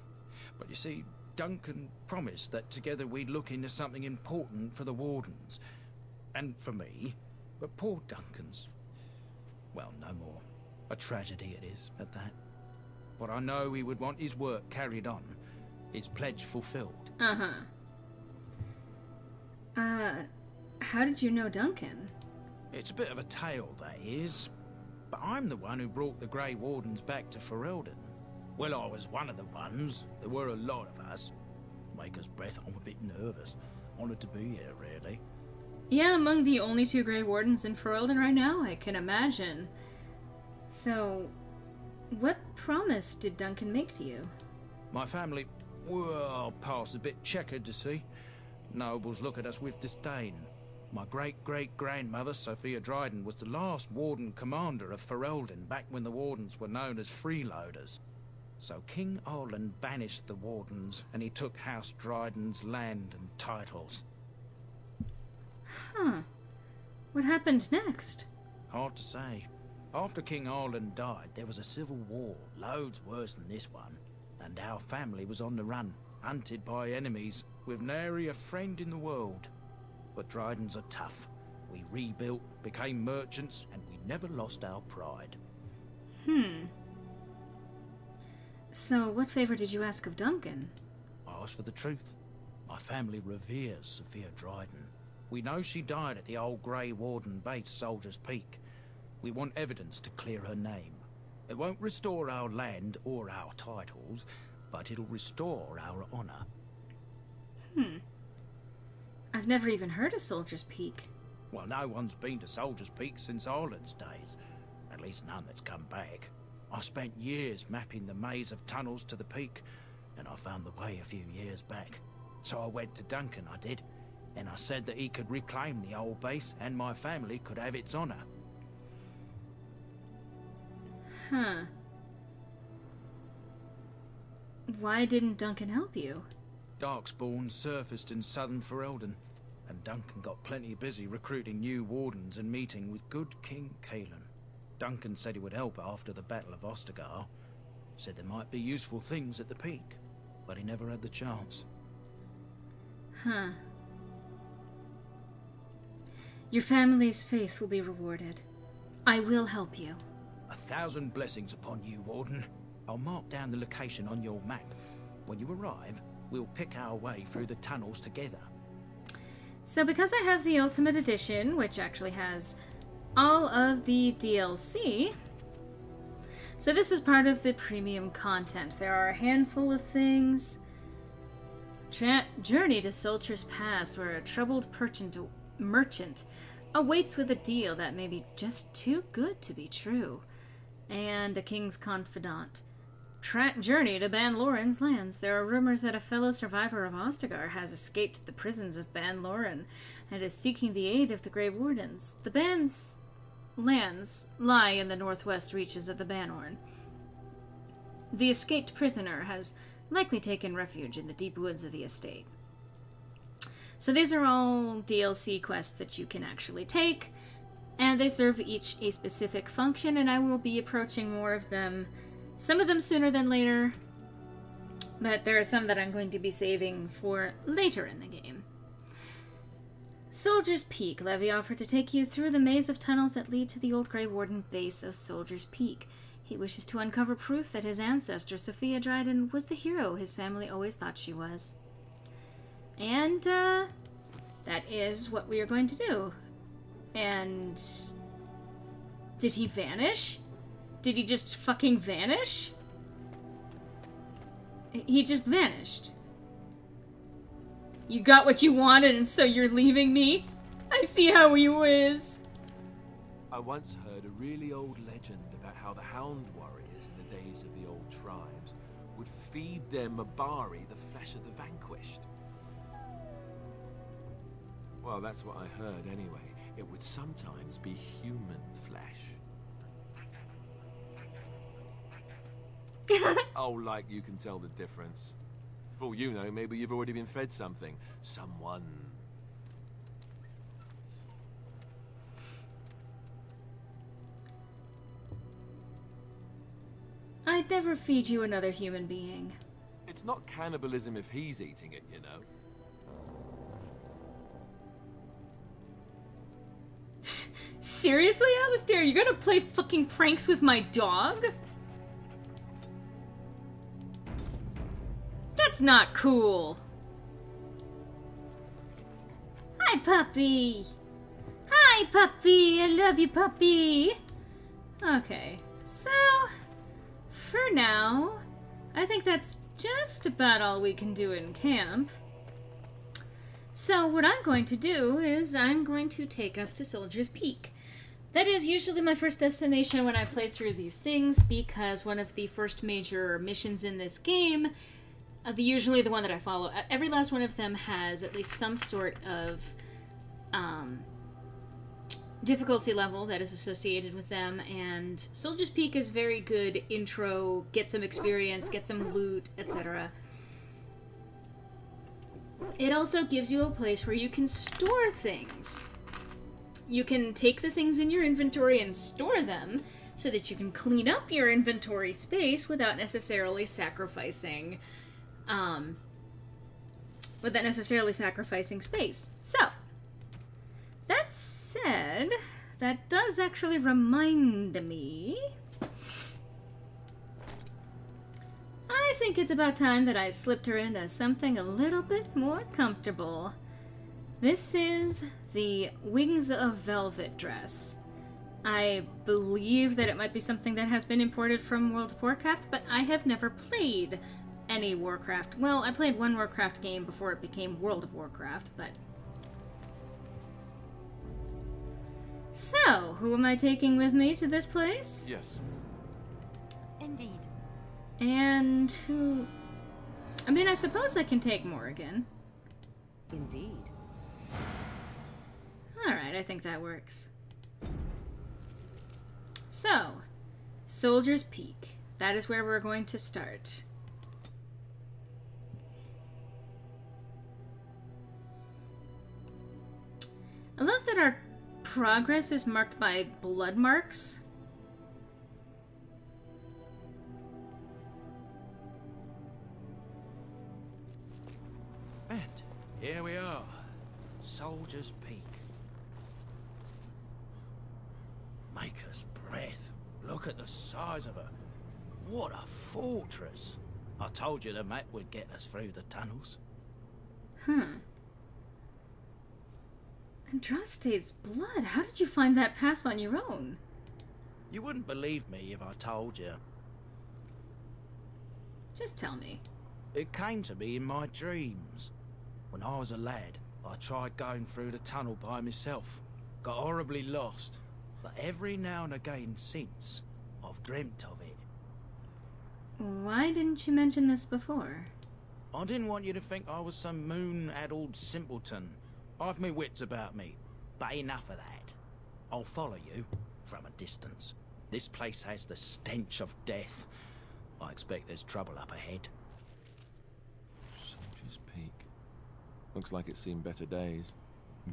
But you see, Duncan promised that together we'd look into something important for the Wardens. And for me. But poor Duncan's... well, no more. A tragedy it is, at that. But I know he would want his work carried on. His pledge fulfilled.
How did you know Duncan?
It's a bit of a tale, that is. But I'm the one who brought the Grey Wardens back to Ferelden. Well, I was one of the ones. There were a lot of us. Make us breath, I'm a bit nervous. Honoured to be here, really.
Yeah, among the only 2 Grey Wardens in Ferelden right now, I can imagine. So, what promise did Duncan make to you?
My family, well, past a bit checkered to see. Nobles look at us with disdain. My great-great-grandmother, Sophia Dryden, was the last Warden Commander of Ferelden back when the Wardens were known as freeloaders. So King Arlen banished the Wardens, and he took House Dryden's land and titles.
Huh. What happened next?
Hard to say. After King Arlen died, there was a civil war, loads worse than this one. And our family was on the run, hunted by enemies, with nary a friend in the world. But Drydens are tough. We rebuilt, became merchants, and we never lost our pride.
So, what favor did you ask of Duncan?
I asked for the truth. My family reveres Sophia Dryden. We know she died at the old Grey Warden base, Soldier's Peak. We want evidence to clear her name. It won't restore our land or our titles, but it'll restore our honor.
I've never even heard of Soldier's Peak.
Well, no one's been to Soldier's Peak since Ireland's days. At least none that's come back. I spent years mapping the maze of tunnels to the peak, and I found the way a few years back. So I went to Duncan, I did, and I said that he could reclaim the old base and my family could have its honor.
Huh. Why didn't Duncan help you?
Darkspawn surfaced in southern Ferelden, and Duncan got plenty busy recruiting new wardens and meeting with good King Cailan. Duncan said he would help after the Battle of Ostagar. Said there might be useful things at the peak, but he never had the chance.
Huh. Your family's faith will be rewarded. I will help you.
1,000 blessings upon you, Warden. I'll mark down the location on your map. When you arrive, we'll pick our way through the tunnels together.
So because I have the Ultimate Edition, which actually has all of the DLC, so this is part of the premium content. There are a handful of things. Journey to Soldier's Pass, where a troubled merchant awaits with a deal that may be just too good to be true. And a king's confidant. Journey to Ban Loren's lands. There are rumors that a fellow survivor of Ostagar has escaped the prisons of Ban Loren and is seeking the aid of the Grey Wardens. The Ban's lands lie in the northwest reaches of the Banhorn. The escaped prisoner has likely taken refuge in the deep woods of the estate. So these are all DLC quests that you can actually take, and they serve each a specific function, and I will be approaching more of them, some of them sooner than later, but there are some that I'm going to be saving for later in the game. Soldier's Peak. Levy offered to take you through the maze of tunnels that lead to the old Grey Warden base of Soldier's Peak. He wishes to uncover proof that his ancestor, Sophia Dryden, was the hero his family always thought she was. And, that is what we are going to do. And... did he vanish? Did he just fucking vanish? He just vanished. You got what you wanted and so you're leaving me? I see how you is.
I once heard a really old legend about how the Hound warriors in the days of the old tribes would feed their Mabari the flesh of the vanquished. Well, that's what I heard anyway. It would sometimes be human flesh. Oh, like you can tell the difference. For all you know, maybe you've already been fed something. Someone.
I'd never feed you another human being.
It's not cannibalism if he's eating it, you know.
Seriously, Alistair? You're gonna play fucking pranks with my dog? That's not cool. Hi, puppy. Hi, puppy. I love you, puppy. Okay, so for now, I think that's just about all we can do in camp. So what I'm going to do is I'm going to take us to Soldier's Peak. That is usually my first destination when I play through these things, because one of the first major missions in this game, usually the one that I follow, every last one of them has at least some sort of difficulty level that is associated with them, and Soldier's Peak is very good intro, get some experience, get some loot, etc. It also gives you a place where you can store things. You can take the things in your inventory and store them so that you can clean up your inventory space without necessarily sacrificing space. So, that said, that does actually remind me, I think it's about time that I slipped her into something a little bit more comfortable. This is the Wings of Velvet dress. I believe that it might be something that has been imported from World of Warcraft, but I have never played any Warcraft. Well, I played one Warcraft game before it became World of Warcraft, but... So, who am I taking with me to this place?
Yes.
Indeed.
And who... I mean, I suppose I can take Morrigan.
Indeed.
Alright, I think that works. So, Soldier's Peak. That is where we're going to start. I love that our progress is marked by blood marks.
And here we are. Soldier's Peak. Maker's breath. Look at the size of her. What a fortress. I told you the map would get us through the tunnels.
Andraste's blood. How did you find that path on your own?
You wouldn't believe me if I told you.
Just tell me.
It came to me in my dreams. When I was a lad, I tried going through the tunnel by myself. Got horribly lost. But every now and again since, I've dreamt of it.
Why didn't you mention this before?
I didn't want you to think I was some moon-addled simpleton. I've my wits about me, but enough of that. I'll follow you, from a distance. This place has the stench of death. I expect there's trouble up ahead.
Soldier's Peak. Looks like it's seen better days.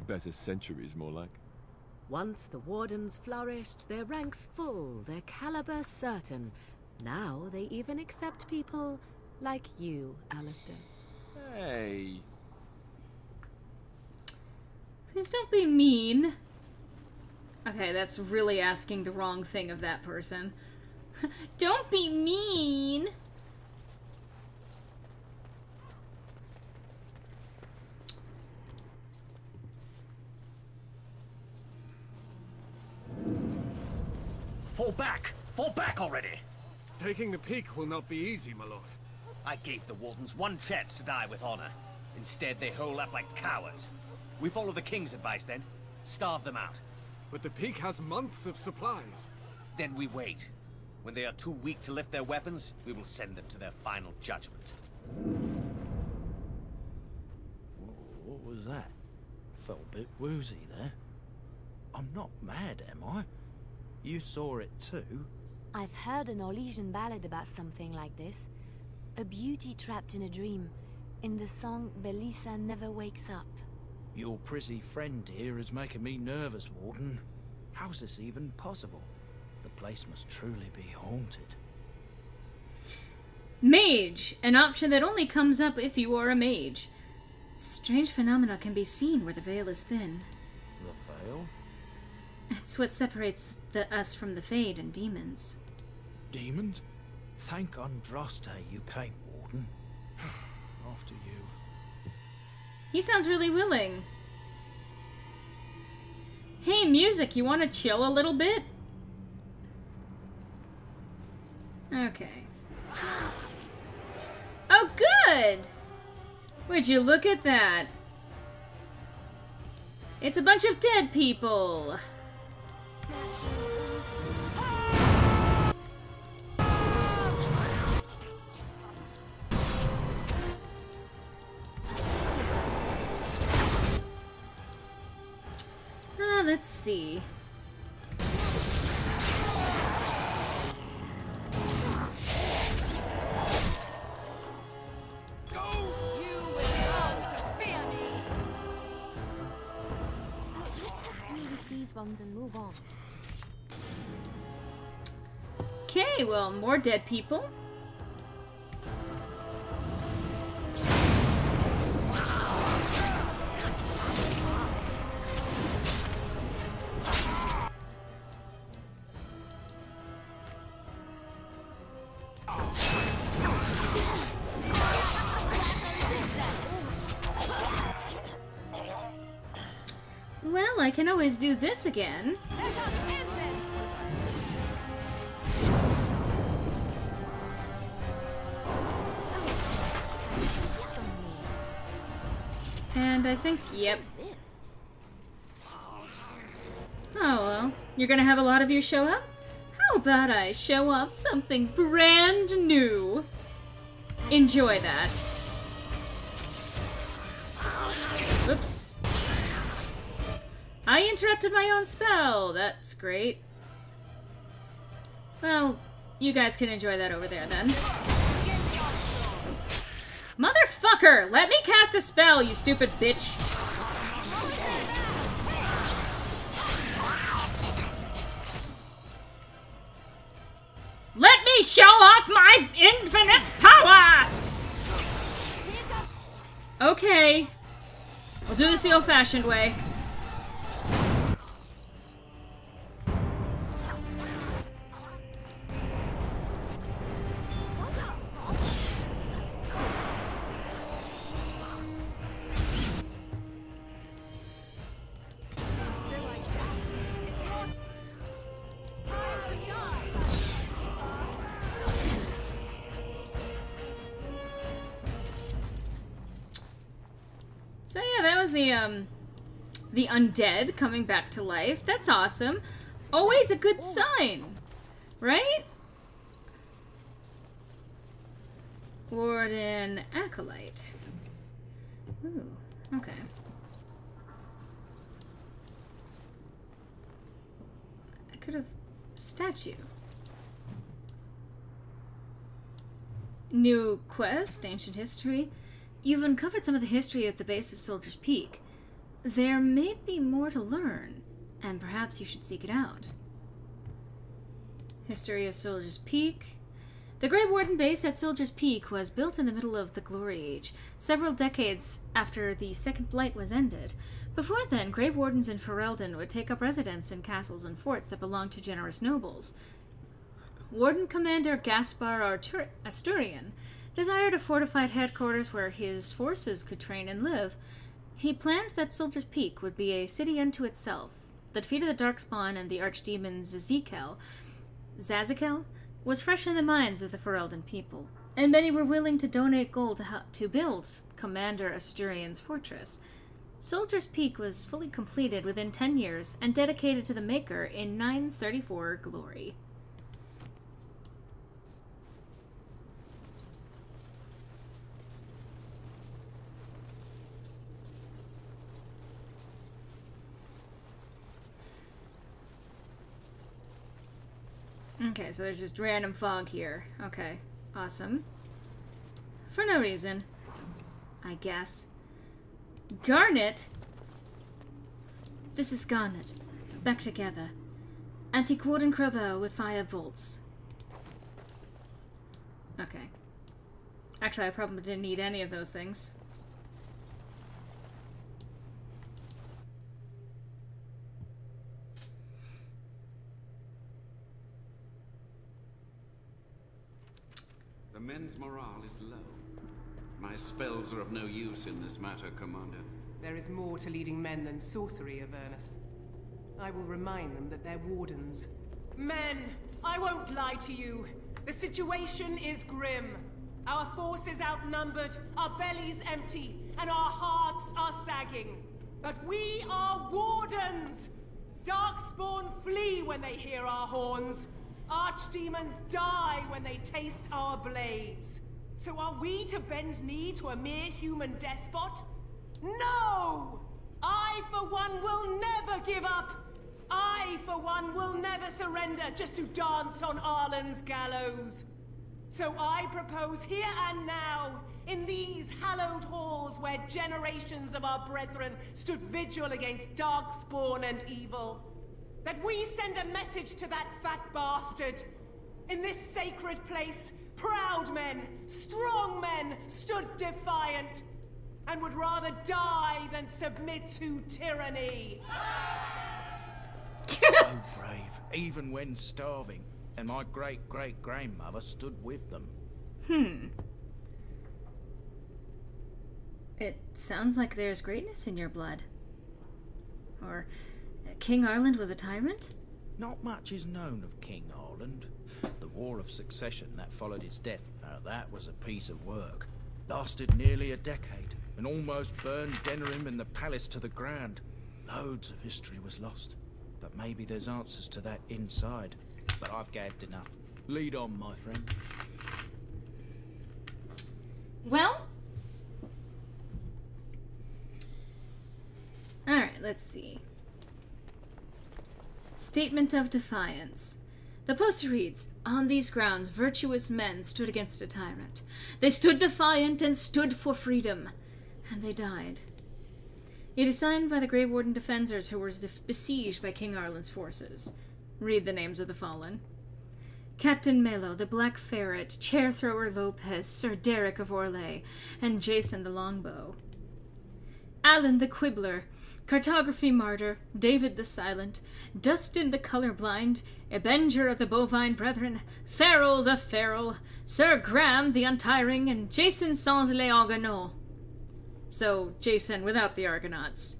Better centuries, more like.
Once the Wardens flourished, their ranks full, their caliber certain. Now they even accept people like you, Alistair.
Hey.
Please don't be mean. Okay, that's really asking the wrong thing of that person. Don't be mean!
Fall back! Fall back already!
Taking the peak will not be easy, my lord.
I gave the Wardens one chance to die with honor. Instead, they hole up like cowards. We follow the King's advice then. Starve them out.
But the peak has months of supplies.
Then we wait. When they are too weak to lift their weapons, we will send them to their final judgment.
What was that? Felt a bit woozy there. I'm not mad, am I? You saw it too?
I've heard an Orlesian ballad about something like this. A beauty trapped in a dream. In the song, Belisa never wakes up.
Your prissy friend here is making me nervous, Warden. How's this even possible? The place must truly be haunted.
Mage! An option that only comes up if you are a mage. Strange phenomena can be seen where the veil is thin.
The veil?
It's what separates us from the Fade and demons.
Demons? Thank Andraste you came, Warden. After you.
He sounds really willing. Hey, music, you want to chill a little bit? Okay. Oh, good! Would you look at that? It's a bunch of dead people. Let's see.
And move on.
Okay, well, more dead people. I can always do this again. And I think, yep. Oh well, you're gonna have a lot of you show up? How about I show off something brand new? Enjoy that. Whoops. I interrupted my own spell. That's great. Well, you guys can enjoy that over there then. Motherfucker! Let me cast a spell, you stupid bitch! Let me show off my infinite power! Okay. We'll do this the old-fashioned way. So yeah, that was the undead coming back to life. That's awesome. Always a good sign, right? Warden Acolyte. Ooh, okay. I could have statue. New quest, ancient history. You've uncovered some of the history at the base of Soldier's Peak. There may be more to learn, and perhaps you should seek it out. History of Soldier's Peak. The Grey Warden base at Soldier's Peak was built in the middle of the Glory Age, several decades after the Second Blight was ended. Before then, Grey Wardens in Ferelden would take up residence in castles and forts that belonged to generous nobles. Warden Commander Gaspar Asturian desired a fortified headquarters where his forces could train and live. He planned that Soldier's Peak would be a city unto itself. The defeat of the Darkspawn and the archdemon Zazikel was fresh in the minds of the Ferelden people, and many were willing to donate gold to build Commander Asturian's fortress. Soldier's Peak was fully completed within 10 years and dedicated to the Maker in 934 glory. Okay, so there's just random fog here. Okay, awesome. For no reason, I guess. Garnet? This is Garnet. Back together. Antiquard and Crowbow with fire bolts. Okay. Actually, I probably didn't need any of those things.
The men's morale is low. My spells are of no use in this matter, Commander.
There is more to leading men than sorcery, Avernus. I will remind them that they're wardens. Men, I won't lie to you. The situation is grim. Our forces outnumbered, our bellies empty, and our hearts are sagging. But we are wardens! Darkspawn flee when they hear our horns. Archdemons die when they taste our blades. So are we to bend knee to a mere human despot? No! I, for one, will never give up. I, for one, will never surrender just to dance on Arlen's gallows. So I propose here and now, in these hallowed halls where generations of our brethren stood vigil against Darkspawn and evil, that we send a message to that fat bastard. In this sacred place, proud men, strong men stood defiant, and would rather die than submit to tyranny.
So brave, even when starving, and my great-great-grandmother stood with them.
It sounds like there's greatness in your blood. Or That King Arland was a tyrant?
Not much is known of King Arland. The War of Succession that followed his death, now that was a piece of work. Lasted nearly a decade, and almost burned Denerim and the palace to the ground. Loads of history was lost, but maybe there's answers to that inside. But I've gabbed enough. Lead on, my friend.
Well... Alright, let's see. Statement of Defiance. The poster reads, "On these grounds, virtuous men stood against a tyrant. They stood defiant and stood for freedom. And they died." It is signed by the Grey Warden defenders who were besieged by King Arland's forces. Read the names of the fallen. Captain Melo, the Black Ferret, Chair Thrower Lopez, Sir Derek of Orlais, and Jason the Longbow. Alan the Quibbler, Cartography Martyr, David the Silent, Dustin the Colorblind, Avenger of the Bovine Brethren, Farrell the Feral, Sir Graham the Untiring, and Jason sans les Argonauts. So, Jason without the Argonauts.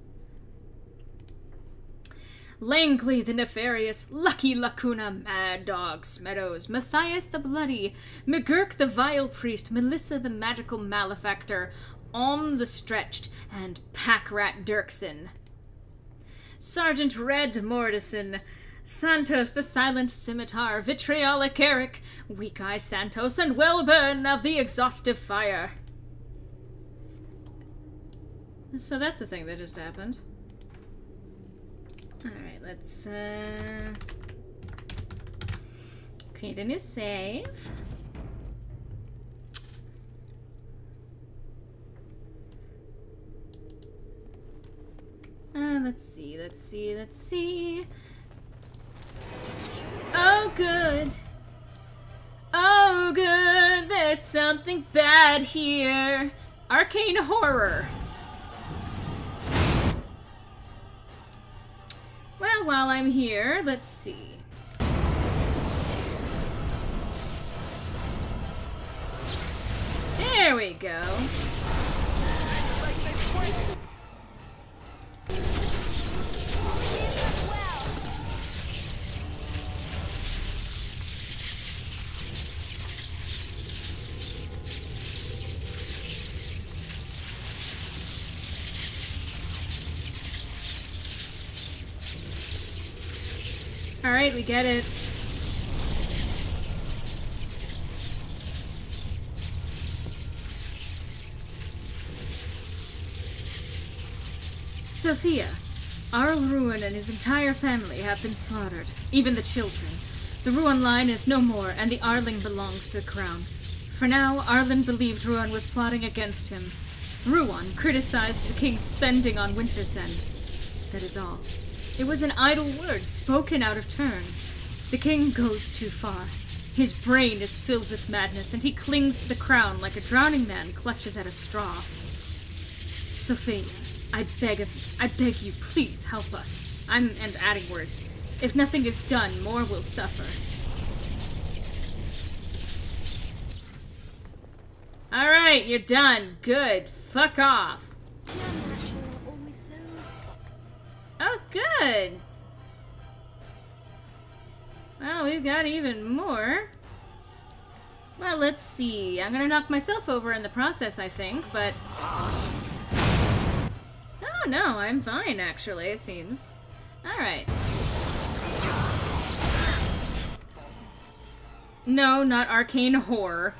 Langley the Nefarious, Lucky Lacuna, Mad Dog Meadows, Matthias the Bloody, McGurk the Vile Priest, Melissa the Magical Malefactor, Om the Stretched, and Packrat Dirksen. Sergeant Red Mordison, Santos the Silent Scimitar, Vitriolic Eric, Weak Eye Santos, and Wellburn of the Exhaustive Fire. So that's a thing that just happened. Alright, let's create a new save. Let's see. Oh, good. Oh, good. There's something bad here. Arcane horror. Well, while I'm here, let's see. There we go. Alright, we get it. Sophia, Arl Ruin and his entire family have been slaughtered, even the children. The Ruin line is no more, and the Arling belongs to the crown. For now, Arlen believed Ruin was plotting against him. Ruin criticized the king's spending on Winter's End. That is all. It was an idle word spoken out of turn. The king goes too far. His brain is filled with madness, and he clings to the crown like a drowning man clutches at a straw. Sophia, I beg you, please help us. And adding words. If nothing is done, more will suffer. Alright, you're done. Good. Fuck off. Oh, good! Well, we've got even more. Well, let's see. I'm gonna knock myself over in the process, I think, but... Oh, no, I'm fine, actually, it seems. Alright. No, not arcane horror.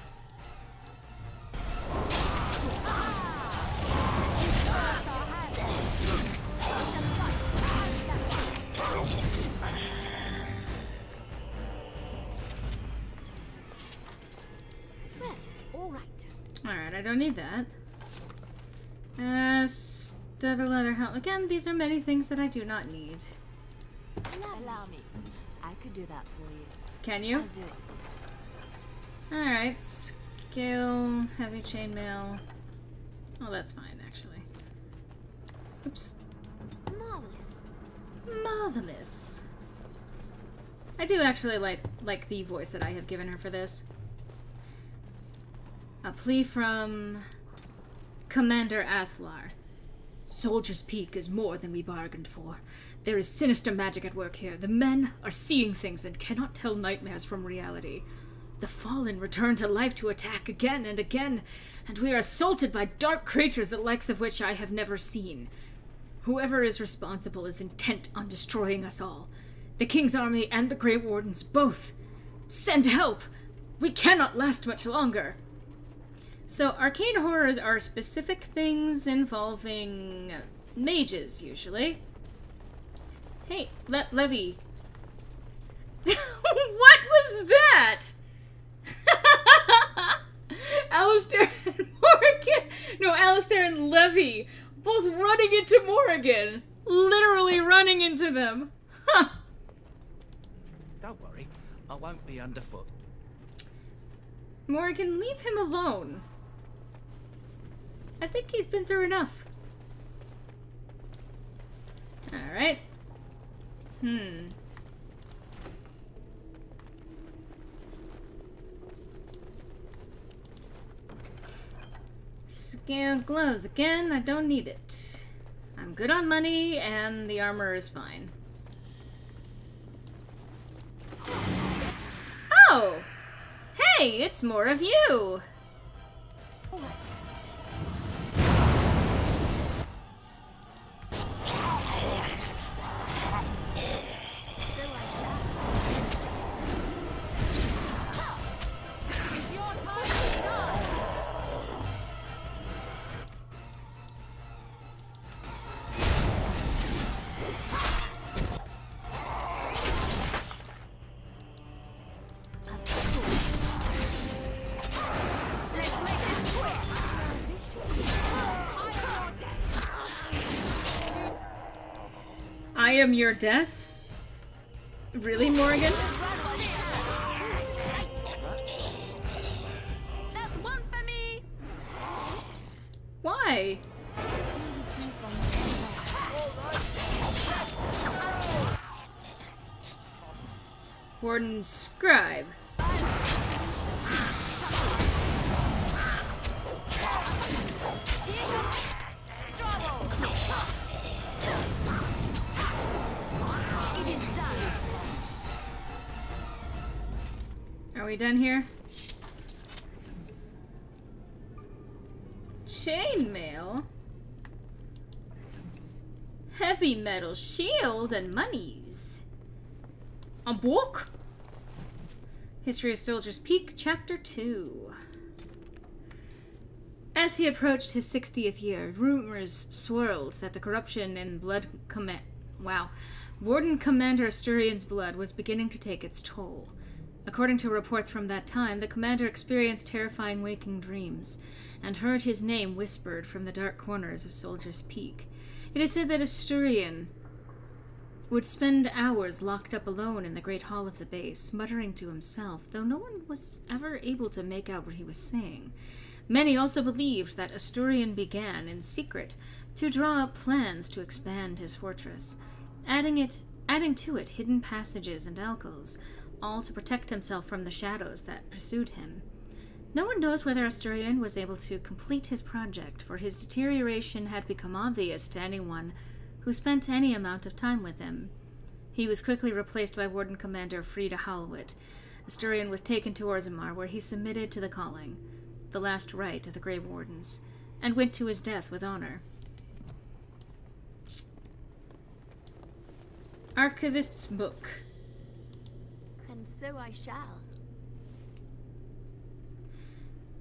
Alright, I don't need that. Studded leather helmet. Again, these are many things that I do not need.
Allow me. I could do that for you.
Can you?
I'll do it.
Alright, skill, heavy chainmail. Oh, that's fine, actually. Oops.
Marvelous.
Marvelous. I do actually like the voice that I have given her for this. A plea from Commander Athlar. Soldier's Peak is more than we bargained for. There is sinister magic at work here. The men are seeing things and cannot tell nightmares from reality. The fallen return to life to attack again and again, and we are assaulted by dark creatures the likes of which I have never seen. Whoever is responsible is intent on destroying us all. The King's army and the Grey Wardens both. Send help! We cannot last much longer! So, arcane horrors are specific things involving mages, usually. Hey, Levy. What was that? Alistair and Morrigan. No, Alistair and Levy. Both running into Morrigan. Literally running into them. Huh.
Don't worry, I won't be underfoot.
Morrigan, leave him alone. I think he's been through enough. Alright. Scale glows again. I don't need it. I'm good on money, and the armor is fine. Oh! Hey, it's more of you! I am your death? Really, Morrigan?
That's one for me.
Why? Warden Scribe. Are we done here? Chainmail? Heavy metal shield and monies. A book? History of Soldier's Peak, Chapter 2. As he approached his 60th year, rumors swirled that the corruption in Warden Commander Asturian's blood was beginning to take its toll. According to reports from that time, the commander experienced terrifying waking dreams and heard his name whispered from the dark corners of Soldier's Peak. It is said that Asturian would spend hours locked up alone in the great hall of the base, muttering to himself, though no one was ever able to make out what he was saying. Many also believed that Asturian began, in secret, to draw up plans to expand his fortress, adding to it hidden passages and alcoves, all to protect himself from the shadows that pursued him. No one knows whether Asturian was able to complete his project, for his deterioration had become obvious to anyone who spent any amount of time with him. He was quickly replaced by Warden Commander Frida Hallwit. Asturian was taken to Orzammar, where he submitted to the calling, the last rite of the Grey Wardens, and went to his death with honor. Archivist's Book.
And so I shall.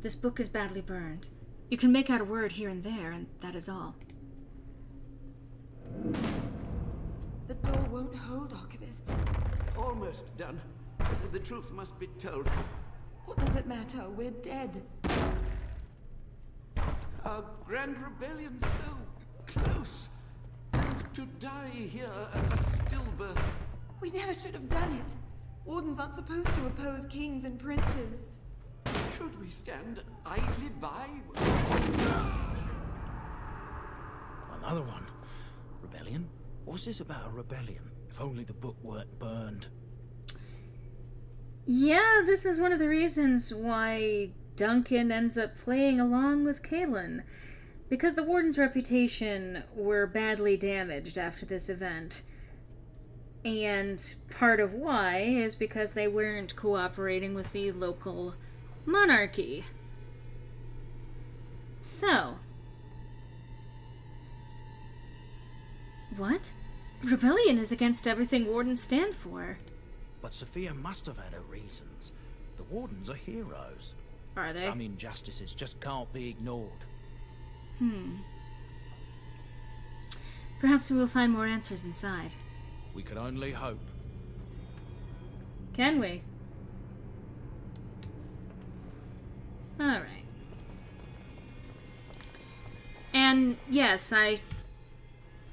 This book is badly burned. You can make out a word here and there, and that is all.
The door won't hold, Archivist.
Almost done. The truth must be told.
What does it matter? We're dead.
Our grand rebellion so close. To die here a stillbirth.
We never should have done it. Wardens aren't supposed to oppose kings and princes.
Should we stand idly by?
Another one. Rebellion? What's this about a rebellion? If only the book weren't burned.
Yeah, this is one of the reasons why Duncan ends up playing along with Caitlin. because the Warden's reputation were badly damaged after this event. And part of why is because they weren't cooperating with the local monarchy. So. What? Rebellion is against everything Wardens stand for.
But Sophia must have had her reasons. The Wardens are heroes.
Are they?
Some injustices just can't be ignored.
Perhaps we will find more answers inside.
We can only hope.
Can we? Alright. And yes, I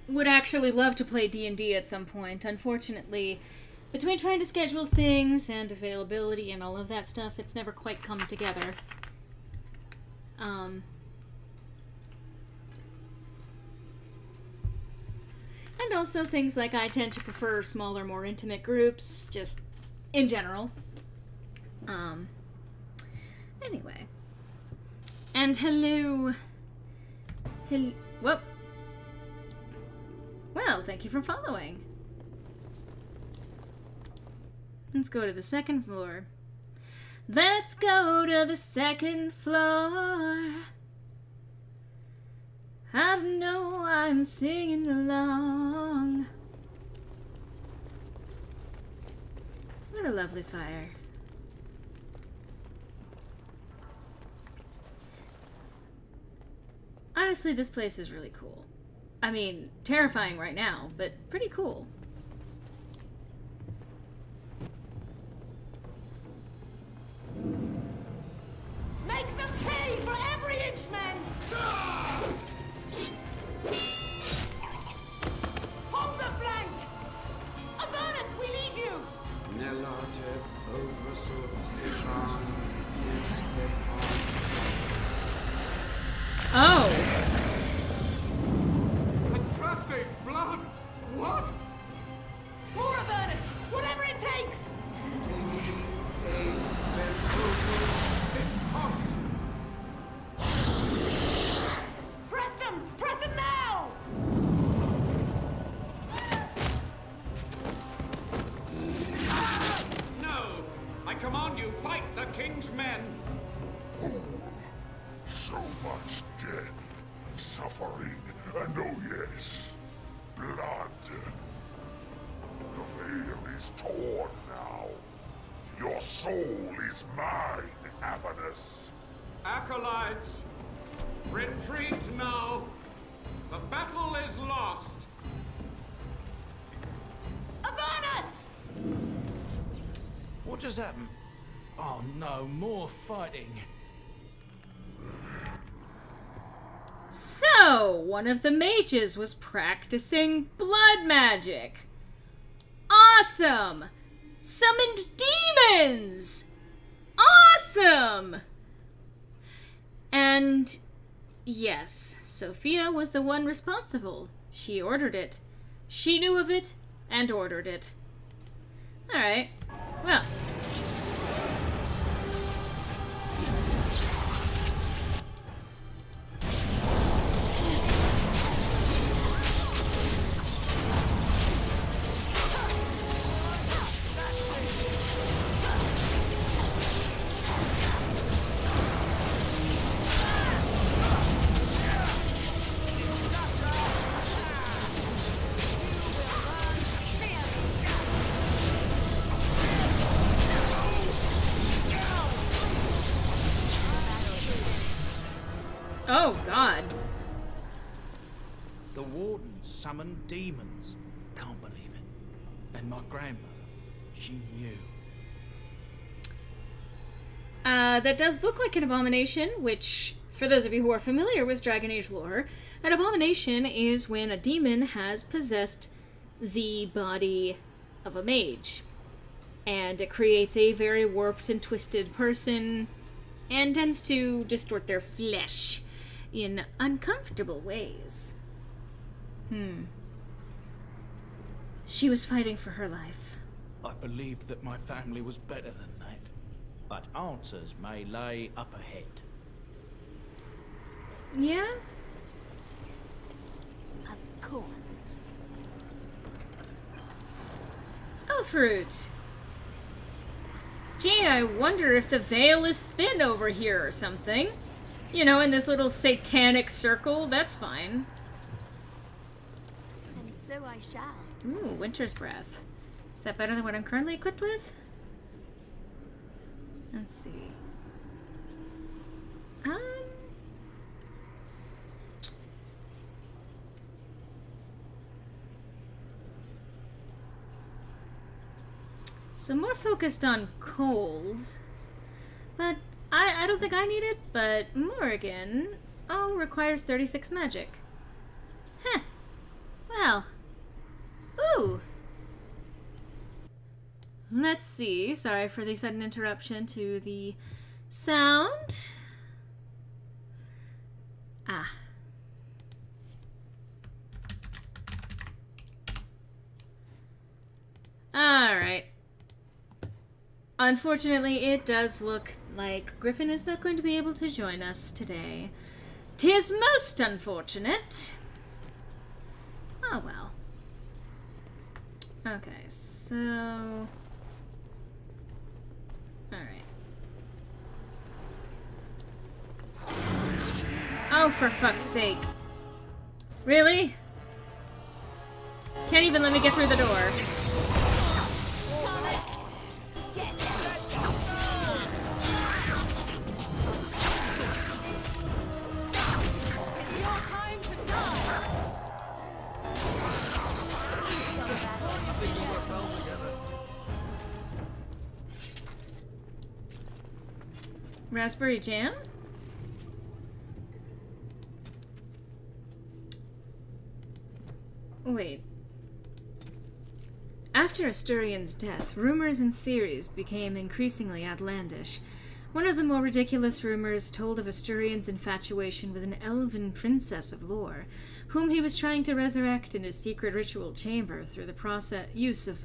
would actually love to play D&D at some point. Unfortunately, between trying to schedule things and availability and all of that stuff, it's never quite come together. And also things like I tend to prefer smaller, more intimate groups, just in general. Anyway. And hello. Whoop. Well, thank you for following. Let's go to the second floor. Let's go to the second floor. I know I'm singing along. What a lovely fire. Honestly, this place is really cool. I mean, terrifying right now, but pretty cool.
Make them pay for every inch, men! Hold the flank! Avernus, we need you!
Oh!
Atrastes blood! What?
More Avernus! Whatever it takes! Press them! Press them now!
No! I command you, fight the king's men!
So much death, suffering, and oh yes, blood. The veil is torn now. Your soul is mine, Avernus.
Acolytes, retreat now. The battle is lost.
Avernus!
What just happened? Oh no, more fighting.
So, one of the mages was practicing blood magic. Awesome! Summoned demons! Awesome! And yes, Sophia was the one responsible. She ordered it. She knew of it and ordered it. Alright. Well. Oh, God.
The Wardens summoned demons. Can't believe it. And my grandmother, she knew.
That does look like an abomination, which, for those of you who are familiar with Dragon Age lore, an abomination is when a demon has possessed the body of a mage. And it creates a very warped and twisted person, and tends to distort their flesh in uncomfortable ways. She was fighting for her life.
I believed that my family was better than that. But answers may lay up ahead.
Yeah?
course.
Oh, fruit. Gee, I wonder if the veil is thin over here or something. You know, in this little satanic circle. That's fine.
And so I shall.
Ooh, Winter's Breath. Is that better than what I'm currently equipped with? Let's see. So more focused on cold, but I don't think I need it, but Morrigan, requires 36 magic. Huh. Well. Ooh. Let's see. Sorry for the sudden interruption to the sound. Ah. Alright. Unfortunately, it does look like Griffin is not going to be able to join us today. 'Tis most unfortunate. Oh well. Okay, so... Alright. Oh, for fuck's sake. Really? Can't even let me get through the door. Raspberry jam? Wait. After Asturian's death, rumors and theories became increasingly outlandish. One of the more ridiculous rumors told of Asturian's infatuation with an elven princess of lore, whom he was trying to resurrect in his secret ritual chamber through the use of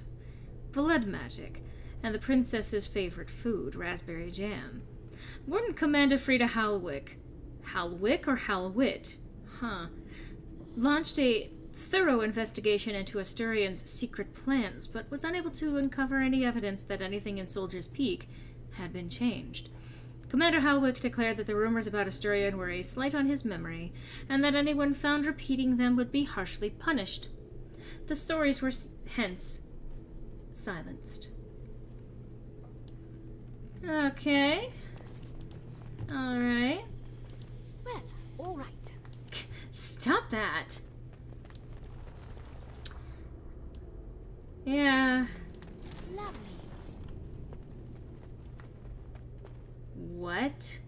blood magic, and the princess's favorite food, raspberry jam. Warden Commander Frida Halwick or Halwit? Huh. Launched a thorough investigation into Asturian's secret plans, but was unable to uncover any evidence that anything in Soldier's Peak had been changed. Commander Halwick declared that the rumors about Asturian were a slight on his memory, and that anyone found repeating them would be harshly punished. The stories were hence silenced. Okay. Alright.
Well, alright.
Stop that. Yeah.
Lovely.
What?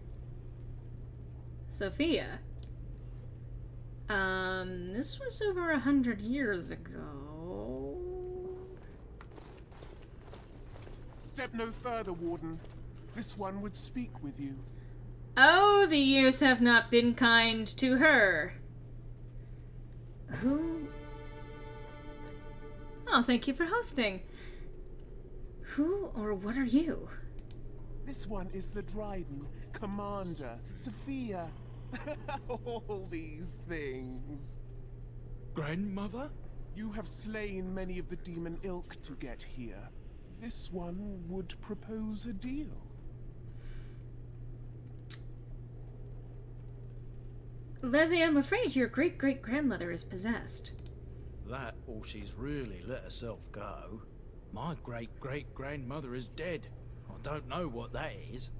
Sophia? This was over 100 years ago.
Step no further, Warden. This one would speak with you.
Oh, the years have not been kind to her. Who? Oh, thank you for hosting. Who or what are you?
This one is the Dryden, Commander, Sophia. All these things.
Grandmother?
You have slain many of the demon ilk to get here. This one would propose a deal.
Levy, I'm afraid your great-great-grandmother is possessed.
That, or she's really let herself go. My great-great-grandmother is dead. I don't know what that is.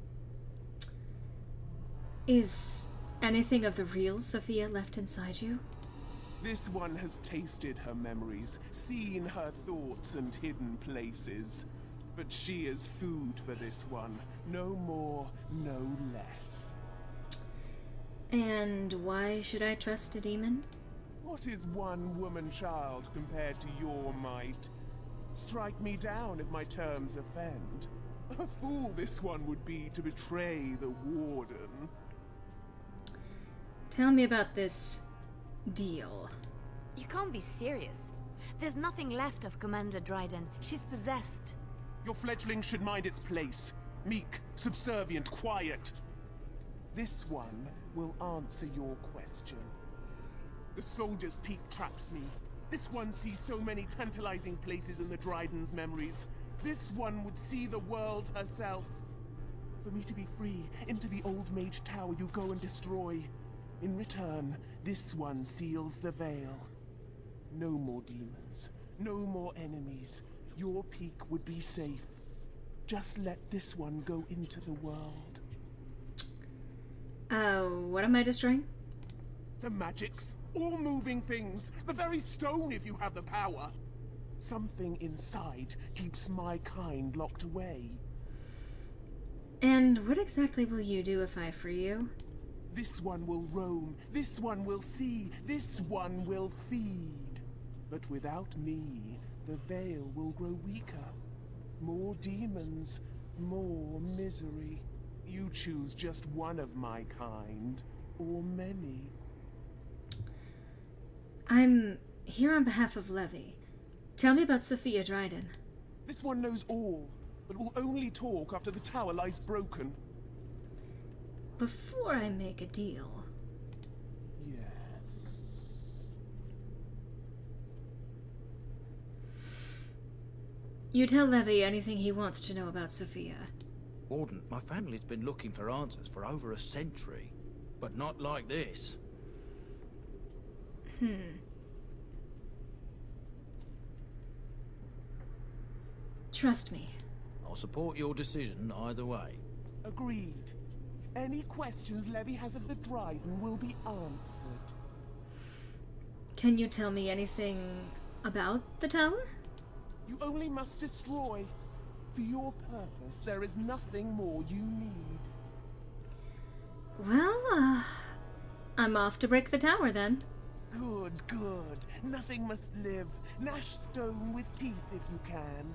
Is anything of the real Sophia left inside you?
This one has tasted her memories, seen her thoughts and hidden places. But she is food for this one. No more, no less.
And why should I trust a demon?
What is one woman-child compared to your might? Strike me down if my terms offend. A fool this one would be to betray the Warden.
Tell me about this deal.
You can't be serious. There's nothing left of Commander Dryden. She's possessed.
Your fledgling should mind its place. Meek, subservient, quiet. This one will answer your question. The Soldier's Peak traps me. This one sees so many tantalizing places in the Dryden's memories. This one would see the world herself. For me to be free, into the Old Mage Tower you go and destroy. In return, this one seals the veil. No more demons, no more enemies. Your peak would be safe. Just let this one go into the world.
What am I destroying?
The magics, all moving things, the very stone if you have the power. Something inside keeps my kind locked away.
And what exactly will you do if I free you?
This one will roam, this one will see, this one will feed. But without me, the veil will grow weaker. More demons, more misery. You choose just one of my kind, or many.
I'm here on behalf of Levy. Tell me about Sophia Dryden.
This one knows all, but will only talk after the tower lies broken.
Before I make a deal...
Yes.
You tell Levy anything he wants to know about Sophia.
Warden, my family's been looking for answers for over a century, but not like this.
Trust me.
I'll support your decision either way.
Agreed. Any questions Levy has of the Dryden will be answered.
Can you tell me anything about the tower?
You only must destroy. For your purpose, there is nothing more you need.
Well, I'm off to break the tower then.
Good, good. Nothing must live. Gnash stone with teeth if you can.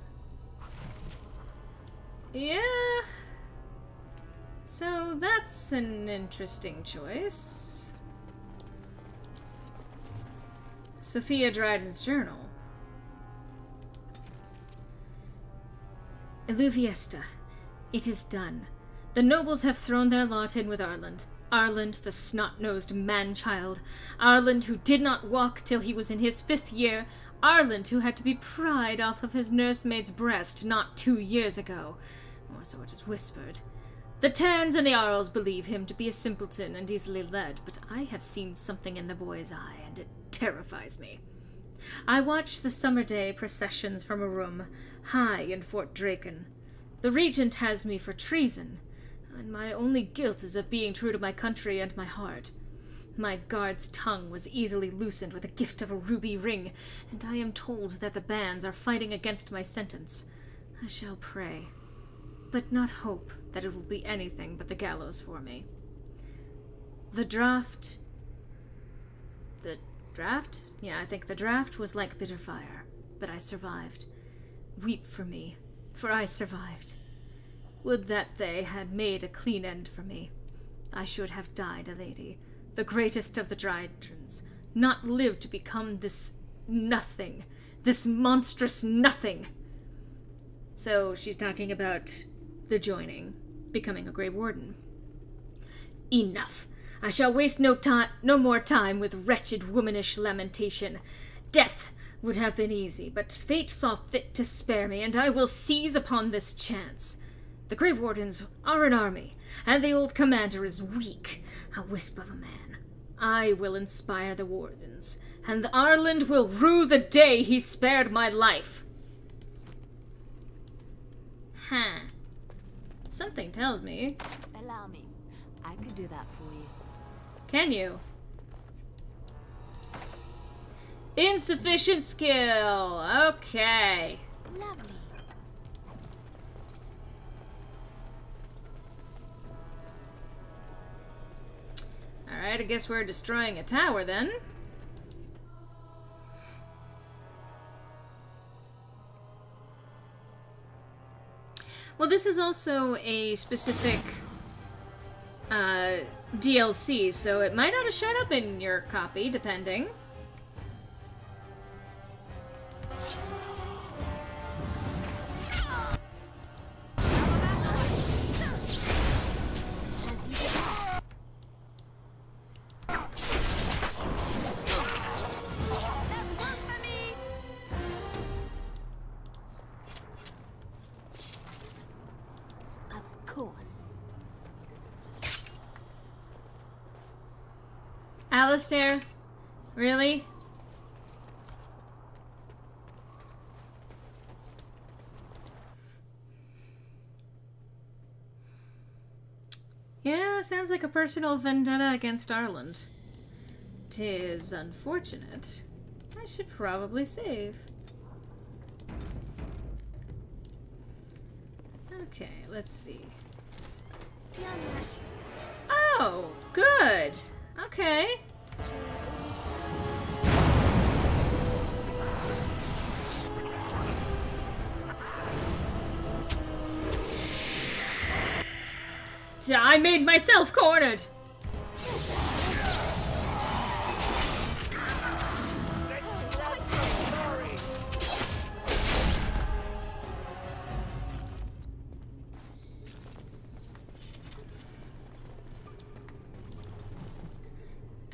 Yeah. So that's an interesting choice. Sophia Dryden's journal. Illuviesta. It is done. The nobles have thrown their lot in with Arland. Arland, the snot-nosed man-child. Arland, who did not walk till he was in his 5th year. Arland, who had to be pried off of his nursemaid's breast not 2 years ago. Or so it is whispered. The Terns and the Arls believe him to be a simpleton and easily led, but I have seen something in the boy's eye, and it terrifies me. I watch the summer day processions from a room high in Fort Draken. The regent has me for treason, and my only guilt is of being true to my country and my heart. My guard's tongue was easily loosened with a gift of a ruby ring, and I am told that the bands are fighting against my sentence. I shall pray, but not hope that it will be anything but the gallows for me. The draft? Yeah, I think the draft was like bitter fire, but I survived. Weep for me, for I survived. Would that they had made a clean end for me. I should have died a lady, the greatest of the Drydens, not lived to become this nothing, this monstrous nothing. So she's talking about the joining, becoming a Grey Warden. Enough. I shall waste no more time with wretched womanish lamentation. Death would have been easy, but fate saw fit to spare me, and I will seize upon this chance. The Grey Wardens are an army, and the old commander is weak, a wisp of a man. I will inspire the Wardens, and Arland will rue the day he spared my life. Huh. Something tells me.
Allow me. I could do that for you.
Can you? Insufficient skill. Okay.
Lovely.
Alright, I guess we're destroying a tower then. Well, this is also a specific DLC, so it might not have shown up in your copy, depending. Alistair? Really? Yeah, sounds like a personal vendetta against Ireland. 'Tis unfortunate. I should probably save. Okay, let's see. Oh, good. Okay. I made myself cornered.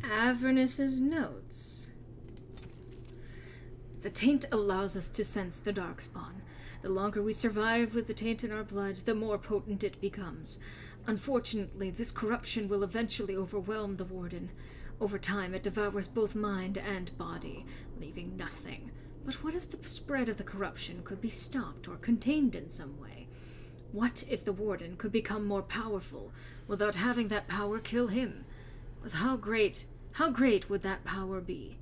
Avernus's notes. The taint allows us to sense the darkspawn. The longer we survive with the taint in our blood, the more potent it becomes. Unfortunately, this corruption will eventually overwhelm the Warden. Over time, it devours both mind and body, leaving nothing. But what if the spread of the corruption could be stopped or contained in some way? What if the Warden could become more powerful, without having that power kill him? With how great would that power be?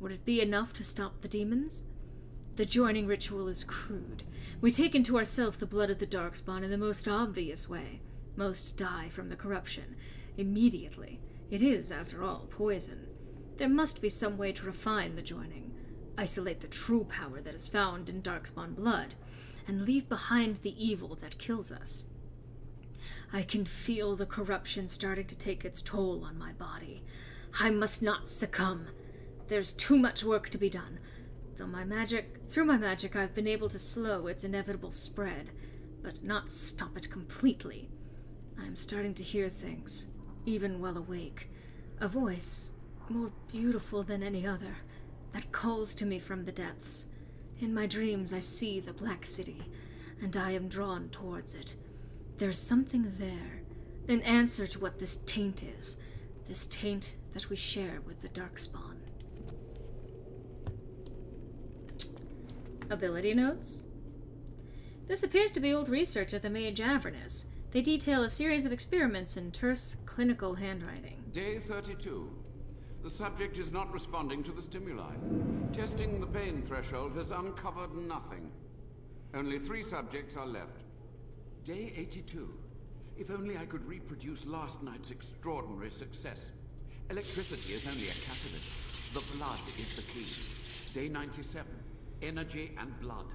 Would it be enough to stop the demons? The joining ritual is crude. We take into ourselves the blood of the Darkspawn in the most obvious way. Most die from the corruption immediately. It is, after all, poison. There must be some way to refine the joining, isolate the true power that is found in Darkspawn blood, and leave behind the evil that kills us. I can feel the corruption starting to take its toll on my body. I must not succumb. There's too much work to be done. Through my magic, I've been able to slow its inevitable spread, but not stop it completely. I'm starting to hear things, even while awake. A voice, more beautiful than any other, that calls to me from the depths. In my dreams, I see the Black City, and I am drawn towards it. There's something there, an answer to what this taint is, this taint that we share with the Darkspawn. Ability notes? This appears to be old research of the mage Avernus. They detail a series of experiments in terse, clinical handwriting.
Day 32. The subject is not responding to the stimuli. Testing the pain threshold has uncovered nothing. Only 3 subjects are left. Day 82. If only I could reproduce last night's extraordinary success. Electricity is only a catalyst. The blood is the key. Day 97. Energy and blood.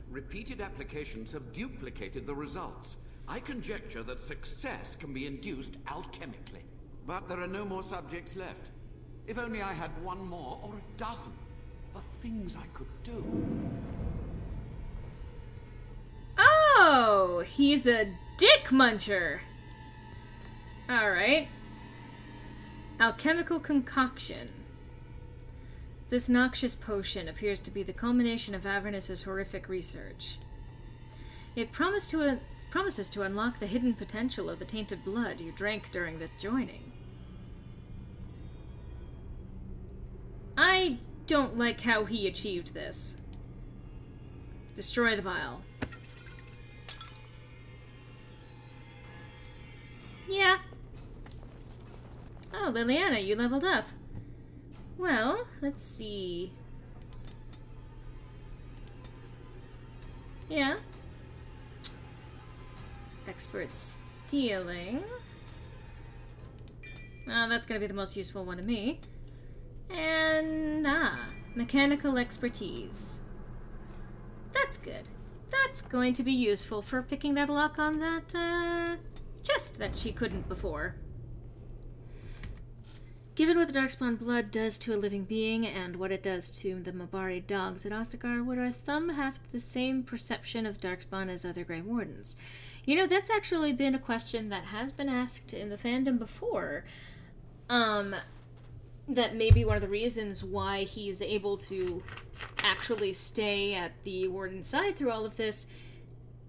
Repeated applications have duplicated the results. I conjecture that success can be induced alchemically. But there are no more subjects left. If only I had 1 more, or a dozen. The things I could do.
Oh, he's a dick muncher. Alright. Alchemical concoction. This noxious potion appears to be the culmination of Avernus's horrific research. It promises to unlock the hidden potential of the tainted blood you drank during the joining. I don't like how he achieved this. Destroy the vial. Yeah. Oh, Liliana, you leveled up. Well, let's see. Yeah. Expert stealing. Oh, that's gonna be the most useful one to me. And, mechanical expertise. That's good. That's going to be useful for picking that lock on that, chest that she couldn't before. Given what the Darkspawn blood does to a living being and what it does to the Mabari dogs at Ostagar, would our thumb have the same perception of Darkspawn as other Grey Wardens? You know, that's actually been a question that has been asked in the fandom before. That may be one of the reasons why he's able to actually stay at the Warden's side through all of this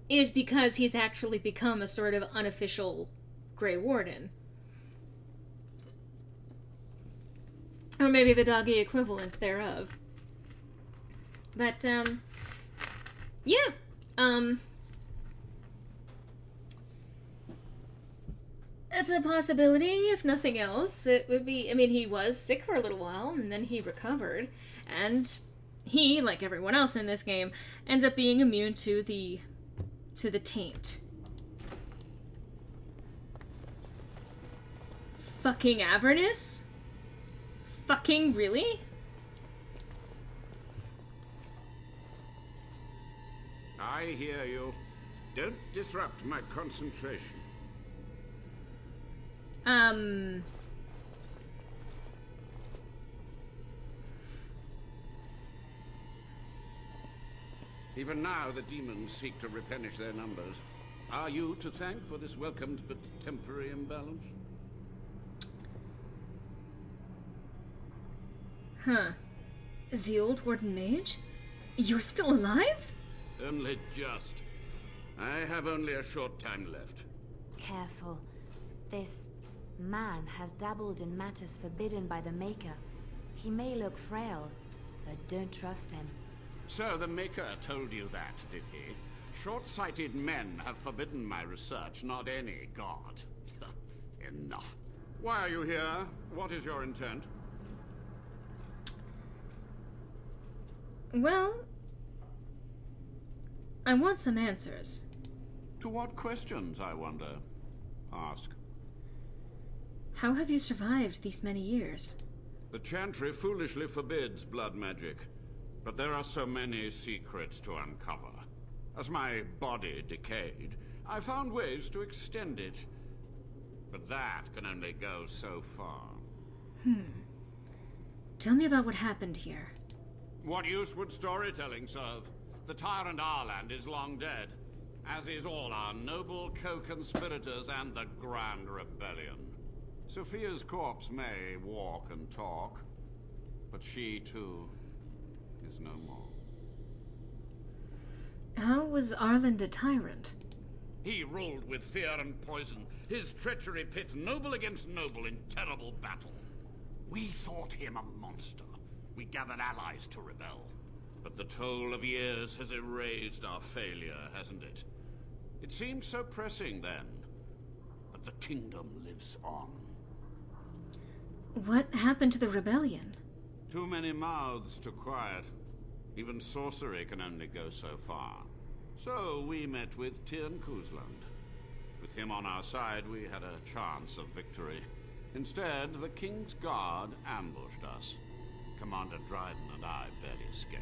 is because he's actually become a sort of unofficial Grey Warden. Or maybe the doggy equivalent thereof. But, yeah. That's a possibility, if nothing else. It would be, I mean, he was sick for a little while, and then he recovered. And he, like everyone else in this game, ends up being immune to the taint. Fucking Avernus? Fucking really?
I hear you. Don't disrupt my concentration. Even now, the demons seek to replenish their numbers. Are you to thank for this welcomed but temporary imbalance?
Huh. The old Warden Mage? You're still alive?
Only just. I have only a short time left.
Careful. This man has dabbled in matters forbidden by the Maker. He may look frail, but don't trust him.
So the Maker told you that, did he? Short-sighted men have forbidden my research, not any god. Enough. Why are you here? What is your intent?
Well, I want some answers.
To what questions, I wonder? Ask.
How have you survived these many years?
The Chantry foolishly forbids blood magic, but there are so many secrets to uncover. As my body decayed, I found ways to extend it. But that can only go so far.
Tell me about what happened here.
What use would storytelling serve? The tyrant Arland is long dead, as is all our noble co-conspirators and the Grand Rebellion. Sophia's corpse may walk and talk, but she, too, is no more.
How was Arland a tyrant?
He ruled with fear and poison, his treachery pit noble against noble in terrible battle. We thought him a monster. We gathered allies to rebel. But the toll of years has erased our failure, hasn't it? It seemed so pressing then, but the kingdom lives on.
What happened to the rebellion?
Too many mouths to quiet. Even sorcery can only go so far. So we met with Tyrn Kuzland. With him on our side, we had a chance of victory. Instead, the King's Guard ambushed us. Commander Dryden and I barely escaped.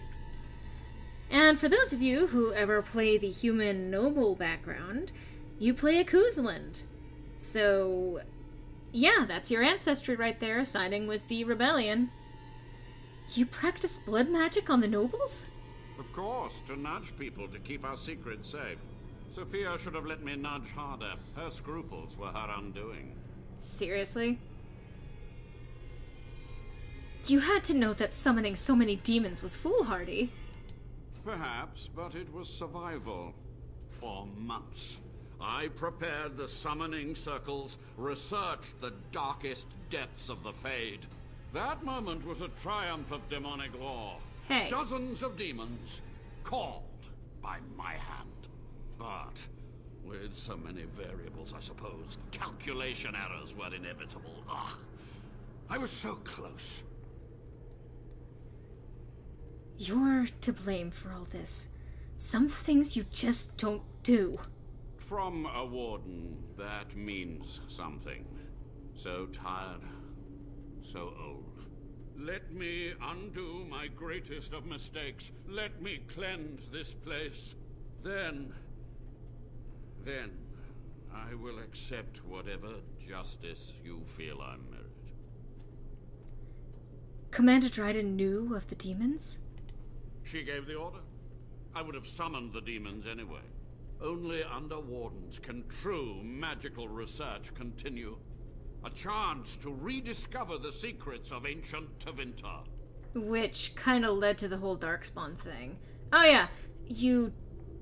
And for those of you who ever play the human noble background, you play a Kuzland. So, yeah, that's your ancestry right there, siding with the rebellion. You practice blood magic on the nobles?
Of course, to nudge people to keep our secrets safe. Sophia should have let me nudge harder. Her scruples were her undoing.
Seriously? You had to know that summoning so many demons was foolhardy.
Perhaps, but it was survival. For months, I prepared the summoning circles, researched the darkest depths of the Fade. That moment was a triumph of demonic law.
Hey.
Dozens of demons, called by my hand. But with so many variables, I suppose, calculation errors were inevitable. I was so close.
You're to blame for all this. Some things you just don't do.
From a warden, that means something. So tired, so old. Let me undo my greatest of mistakes. Let me cleanse this place. Then I will accept whatever justice you feel I merit.
Commander Dryden knew of the demons?
She gave the order. I would have summoned the demons anyway. Only under wardens can true magical research continue. A chance to rediscover the secrets of ancient Tevinter.
Which kind of led to the whole Darkspawn thing. Oh yeah, you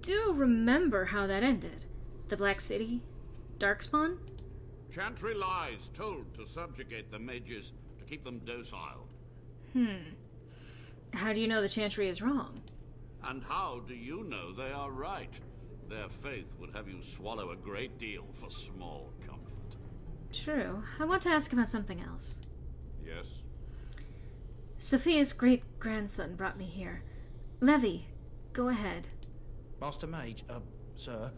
do remember how that ended. The Black City? Darkspawn?
Chantry lies told to subjugate the mages, to keep them docile.
How do you know the Chantry is wrong?
And how do you know they are right? Their faith would have you swallow a great deal for small comfort.
True. I want to ask about something else.
Yes?
Sophia's great-grandson brought me here. Levy, go ahead.
Master Mage, sir,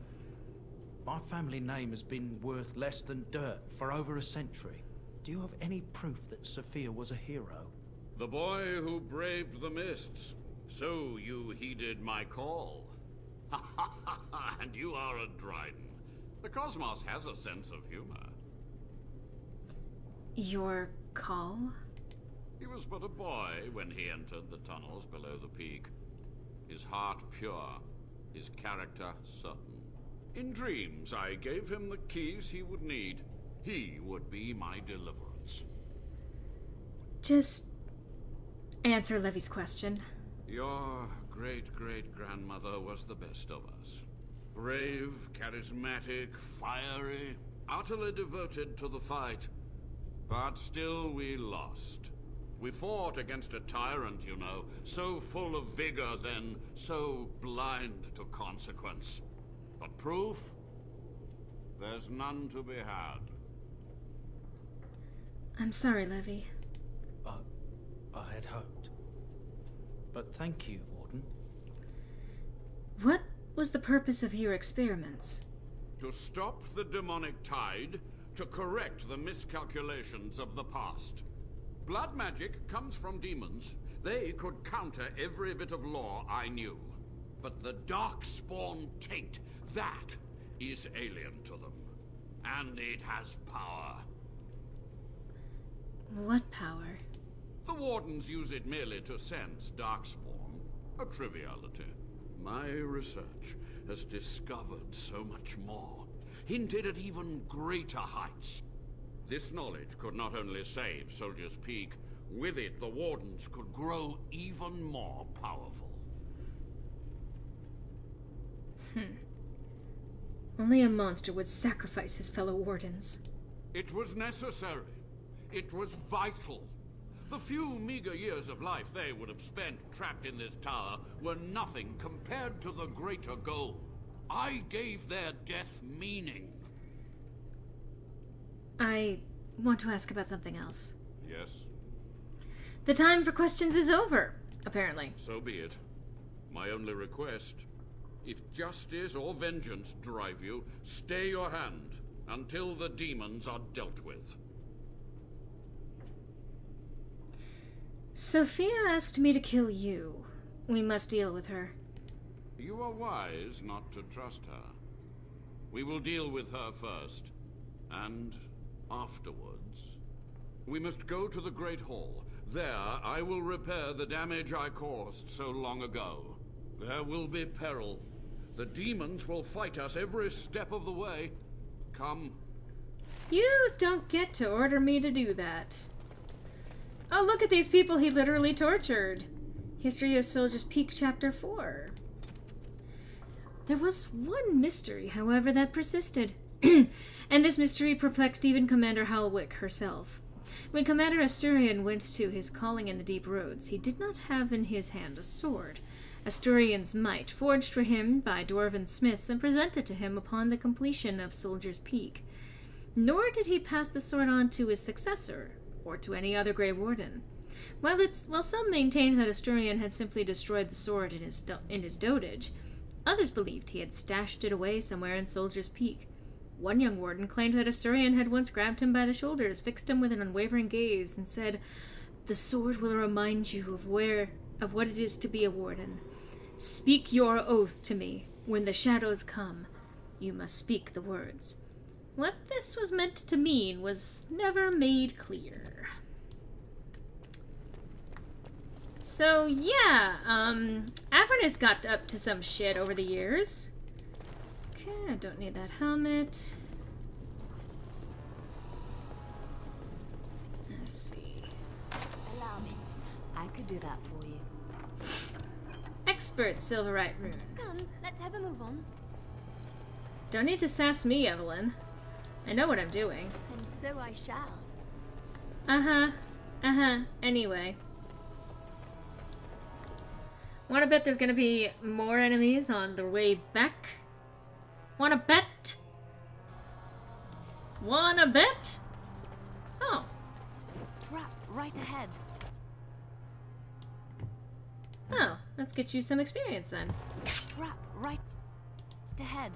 my family name has been worth less than dirt for over a century. Do you have any proof that Sophia was a hero?
The boy who braved the mists. So you heeded my call. And you are a Dryden. The cosmos has a sense of humor.
Your call?
He was but a boy when he entered the tunnels below the peak. His heart pure, his character certain. In dreams, I gave him the keys he would need. He would be my deliverance.
Just answer Levy's question.
Your great-great-grandmother was the best of us. Brave, charismatic, fiery, utterly devoted to the fight. But still we lost. We fought against a tyrant, you know, so full of vigor then, so blind to consequence. But proof? There's none to be had.
I'm sorry, Levy.
I had hoped. But thank you, Warden.
What was the purpose of your experiments?
To stop the demonic tide, to correct the miscalculations of the past. Blood magic comes from demons. They could counter every bit of law I knew. But the Darkspawn taint, that is alien to them. And it has power.
What power?
The Wardens use it merely to sense Darkspawn. A triviality. My research has discovered so much more. Hinted at even greater heights. This knowledge could not only save Soldier's Peak, with it the Wardens could grow even more powerful.
Only a monster would sacrifice his fellow Wardens.
It was necessary. It was vital. The few meager years of life they would have spent trapped in this tower were nothing compared to the greater goal. I gave their death meaning.
I want to ask about something else.
Yes?
The time for questions is over, apparently.
So be it. My only request, if justice or vengeance drive you, stay your hand until the demons are dealt with.
Sophia asked me to kill you. We must deal with her.
You are wise not to trust her. We will deal with her first, and afterwards. We must go to the Great Hall. There, I will repair the damage I caused so long ago. There will be peril. The demons will fight us every step of the way. Come.
You don't get to order me to do that. Oh, look at these people he literally tortured. History of Soldier's Peak, Chapter 4. There was one mystery, however, that persisted. And this mystery perplexed even Commander Halwick herself. When Commander Asturian went to his calling in the deep roads, he did not have in his hand a sword. Asturian's might, forged for him by dwarven smiths and presented to him upon the completion of Soldier's Peak. Nor did he pass the sword on to his successor, or to any other Grey Warden. While some maintained that Asturian had simply destroyed the sword in his dotage, others believed he had stashed it away somewhere in Soldier's Peak. One young warden claimed that Asturian had once grabbed him by the shoulders, fixed him with an unwavering gaze, and said, "The sword will remind you of what it is to be a warden. Speak your oath to me. When the shadows come, you must speak the words." What this was meant to mean was never made clear. So, yeah, Avernus got up to some shit over the years. Okay, I don't need that helmet. Let's see.
Allow me. I could do that for you.
Expert Silverite Rune.
Come, let's have a move on.
Don't need to sass me, Evelyn. I know what I'm doing.
And so I shall.
Anyway. Wanna bet there's gonna be more enemies on the way back? Wanna bet? Wanna bet? Oh.
Trap right ahead.
Oh, let's get you some experience then.
Trap right ahead.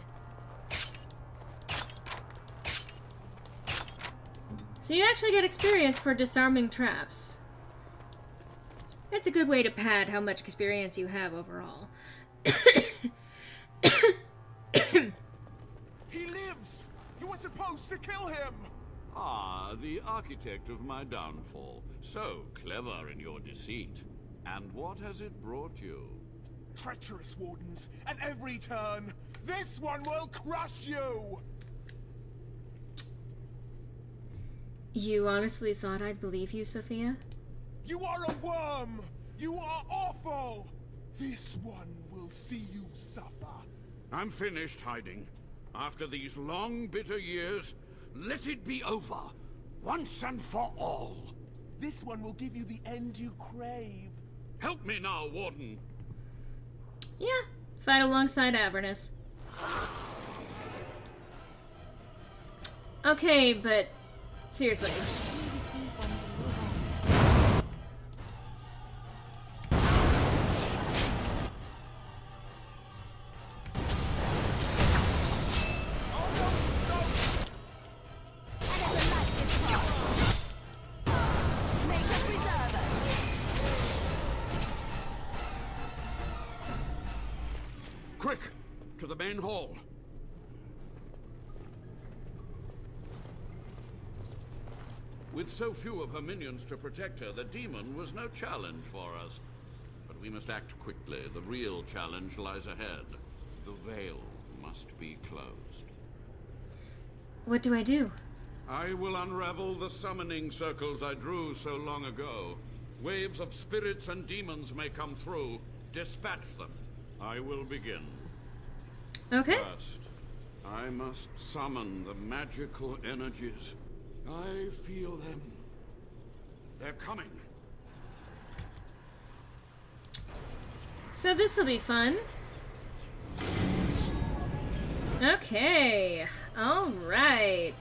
So you actually get experience for disarming traps. It's a good way to pad how much experience you have overall.
He lives! You were supposed to kill him!
Ah, the architect of my downfall. So clever in your deceit. And what has it brought you?
Treacherous wardens, at every turn! This one will crush you!
You honestly thought I'd believe you, Sophia?
You are a worm! You are awful! This one will see you suffer.
I'm finished hiding. After these long, bitter years, let it be over. Once and for all.
This one will give you the end you crave.
Help me now, Warden.
Yeah, fight alongside Avernus. Okay, but seriously.
Quick! To the main hall. With so few of her minions to protect her, the demon was no challenge for us. But we must act quickly. The real challenge lies ahead. The veil must be closed.
What do I do?
I will unravel the summoning circles I drew so long ago. Waves of spirits and demons may come through. Dispatch them. I will begin.
Okay.
First, I must summon the magical energies. I feel them. They're coming.
So this'll be fun. Okay. All right.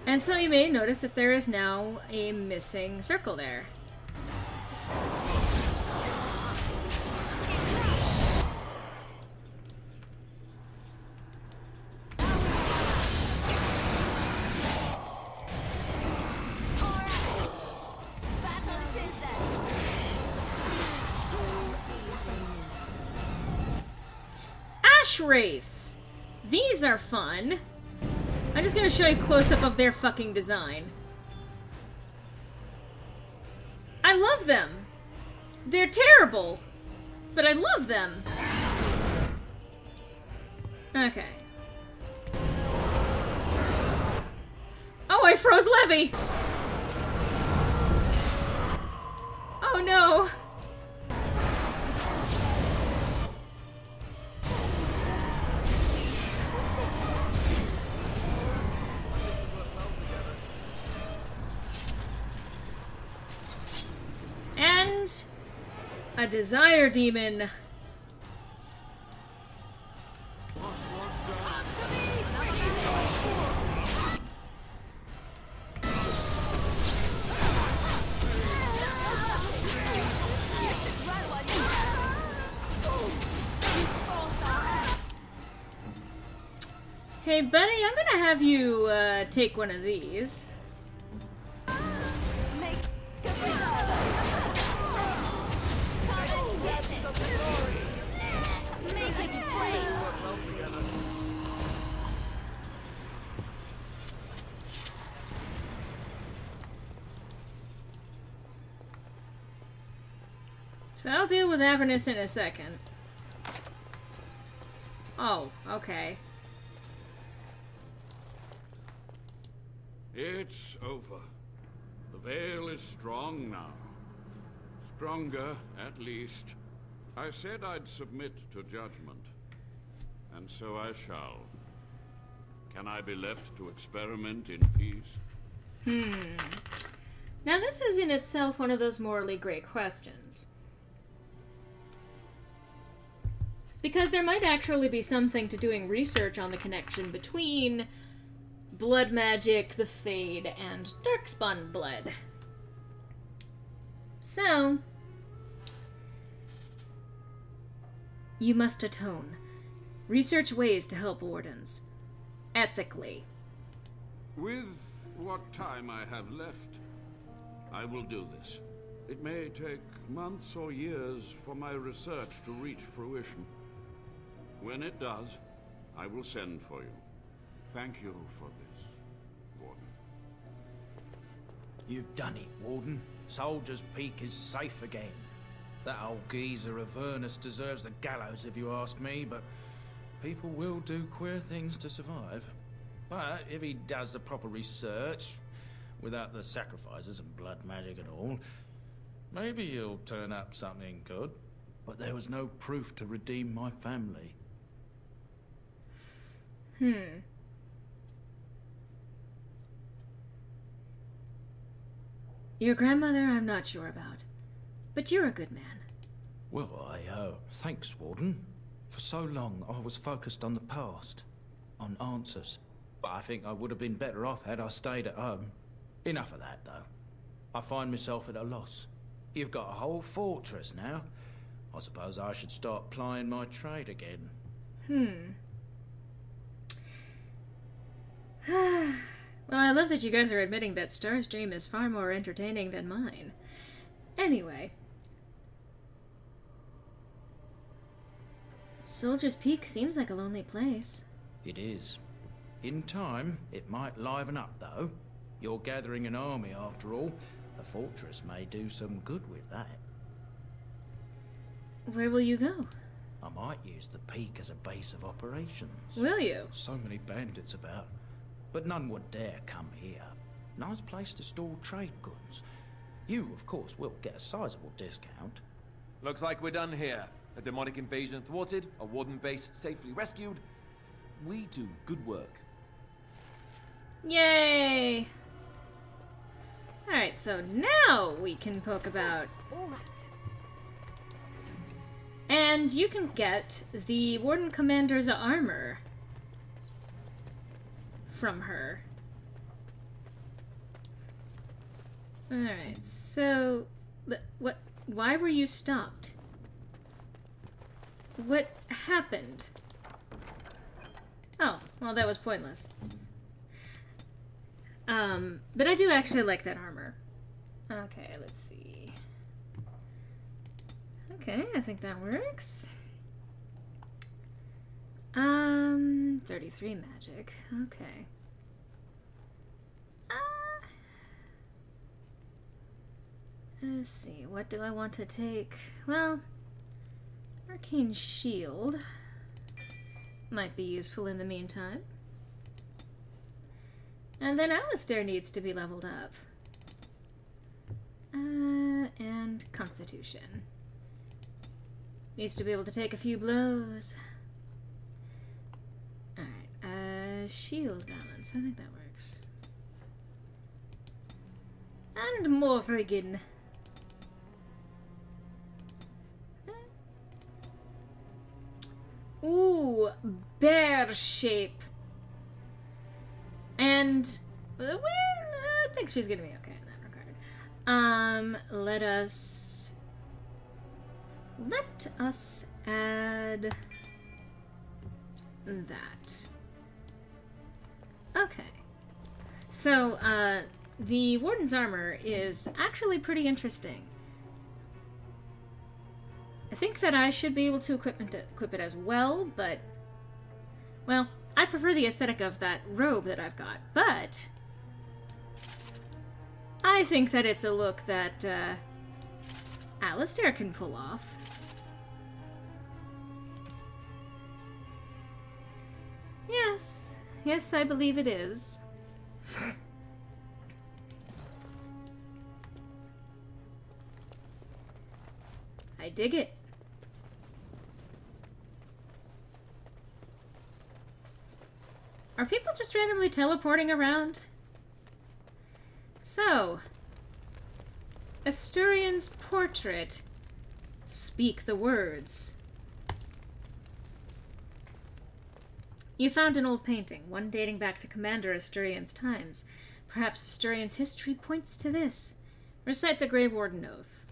And so you may notice that there is now a missing circle there. Ash Wraiths! These are fun! I'm just gonna show you a close-up of their fucking design. I love them! They're terrible! But I love them! Okay. Oh, I froze Levy! Oh no! And a desire demon. Hey buddy, I'm gonna have you take one of these. So I'll deal with Avernus in a second. Oh, okay.
It's over. The veil is strong now. Stronger, at least. I said I'd submit to judgment. And so I shall. Can I be left to experiment in peace?
Now this is in itself one of those morally gray questions. Because there might actually be something to doing research on the connection between blood magic, the Fade, and darkspawn blood. So, you must atone. Research ways to help wardens. Ethically.
With what time I have left, I will do this. It may take months or years for my research to reach fruition. When it does, I will send for you. Thank you for this, Warden.
You've done it, Warden. Soldier's Peak is safe again. That old geezer of Avernus deserves the gallows if you ask me, but people will do queer things to survive. But if he does the proper research, without the sacrifices and blood magic and all, maybe he'll turn up something good. But there was no proof to redeem my family.
Your grandmother, I'm not sure about. But you're a good man.
Well, thanks, Warden. For so long, I was focused on the past, on answers. But I think I would have been better off had I stayed at home. Enough of that, though. I find myself at a loss. You've got a whole fortress now. I suppose I should start plying my trade again.
Well, I love that you guys are admitting that Star's dream is far more entertaining than mine. Anyway. Soldier's Peak seems like a lonely place.
It is. In time, it might liven up, though. You're gathering an army, after all. The fortress may do some good with that.
Where will you go?
I might use the peak as a base of operations.
Will you?
So many bandits about. But none would dare come here. Nice place to store trade goods. You, of course, will get a sizable discount.
Looks like we're done here. A demonic invasion thwarted, a warden base safely rescued. We do good work.
Yay! Alright, so now we can poke about.
Alright.
And you can get the Warden Commander's armor from her. Alright, so what? Why were you stopped? What happened? Oh, well, that was pointless. But I do actually like that armor. Okay, let's see. Okay, I think that works. 33 magic. Okay. Let's see, what do I want to take? Well, Arcane Shield might be useful in the meantime. And then Alistair needs to be leveled up. And Constitution. Needs to be able to take a few blows. Alright, shield balance. I think that works. And Morrigan. Ooh, bear shape. And, well, I think she's gonna be okay in that regard. Let us add that. Okay. So, the Warden's armor is actually pretty interesting. I think that I should be able to equip it as well, but, well, I prefer the aesthetic of that robe that I've got, but I think that it's a look that Alistair can pull off. Yes, I believe it is. dig it. Are people just randomly teleporting around? So, Asturian's portrait. Speak the words. You found an old painting, one dating back to Commander Asturian's times. Perhaps Asturian's history points to this. Recite the Grey Warden Oath.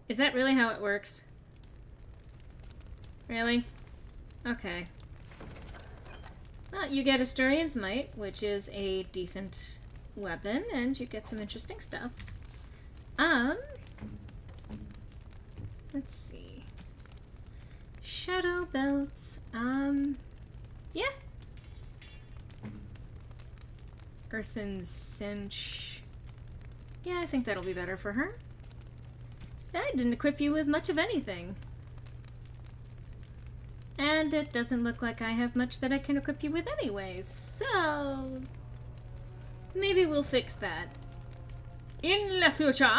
Is that really how it works? Really? Okay. Well, you get Asturian's Might, which is a decent weapon, and you get some interesting stuff. Let's see. Shadow belts, yeah. Earthen cinch. Yeah, I think that'll be better for her. I didn't equip you with much of anything. And it doesn't look like I have much that I can equip you with anyways, so... maybe we'll fix that. In the future!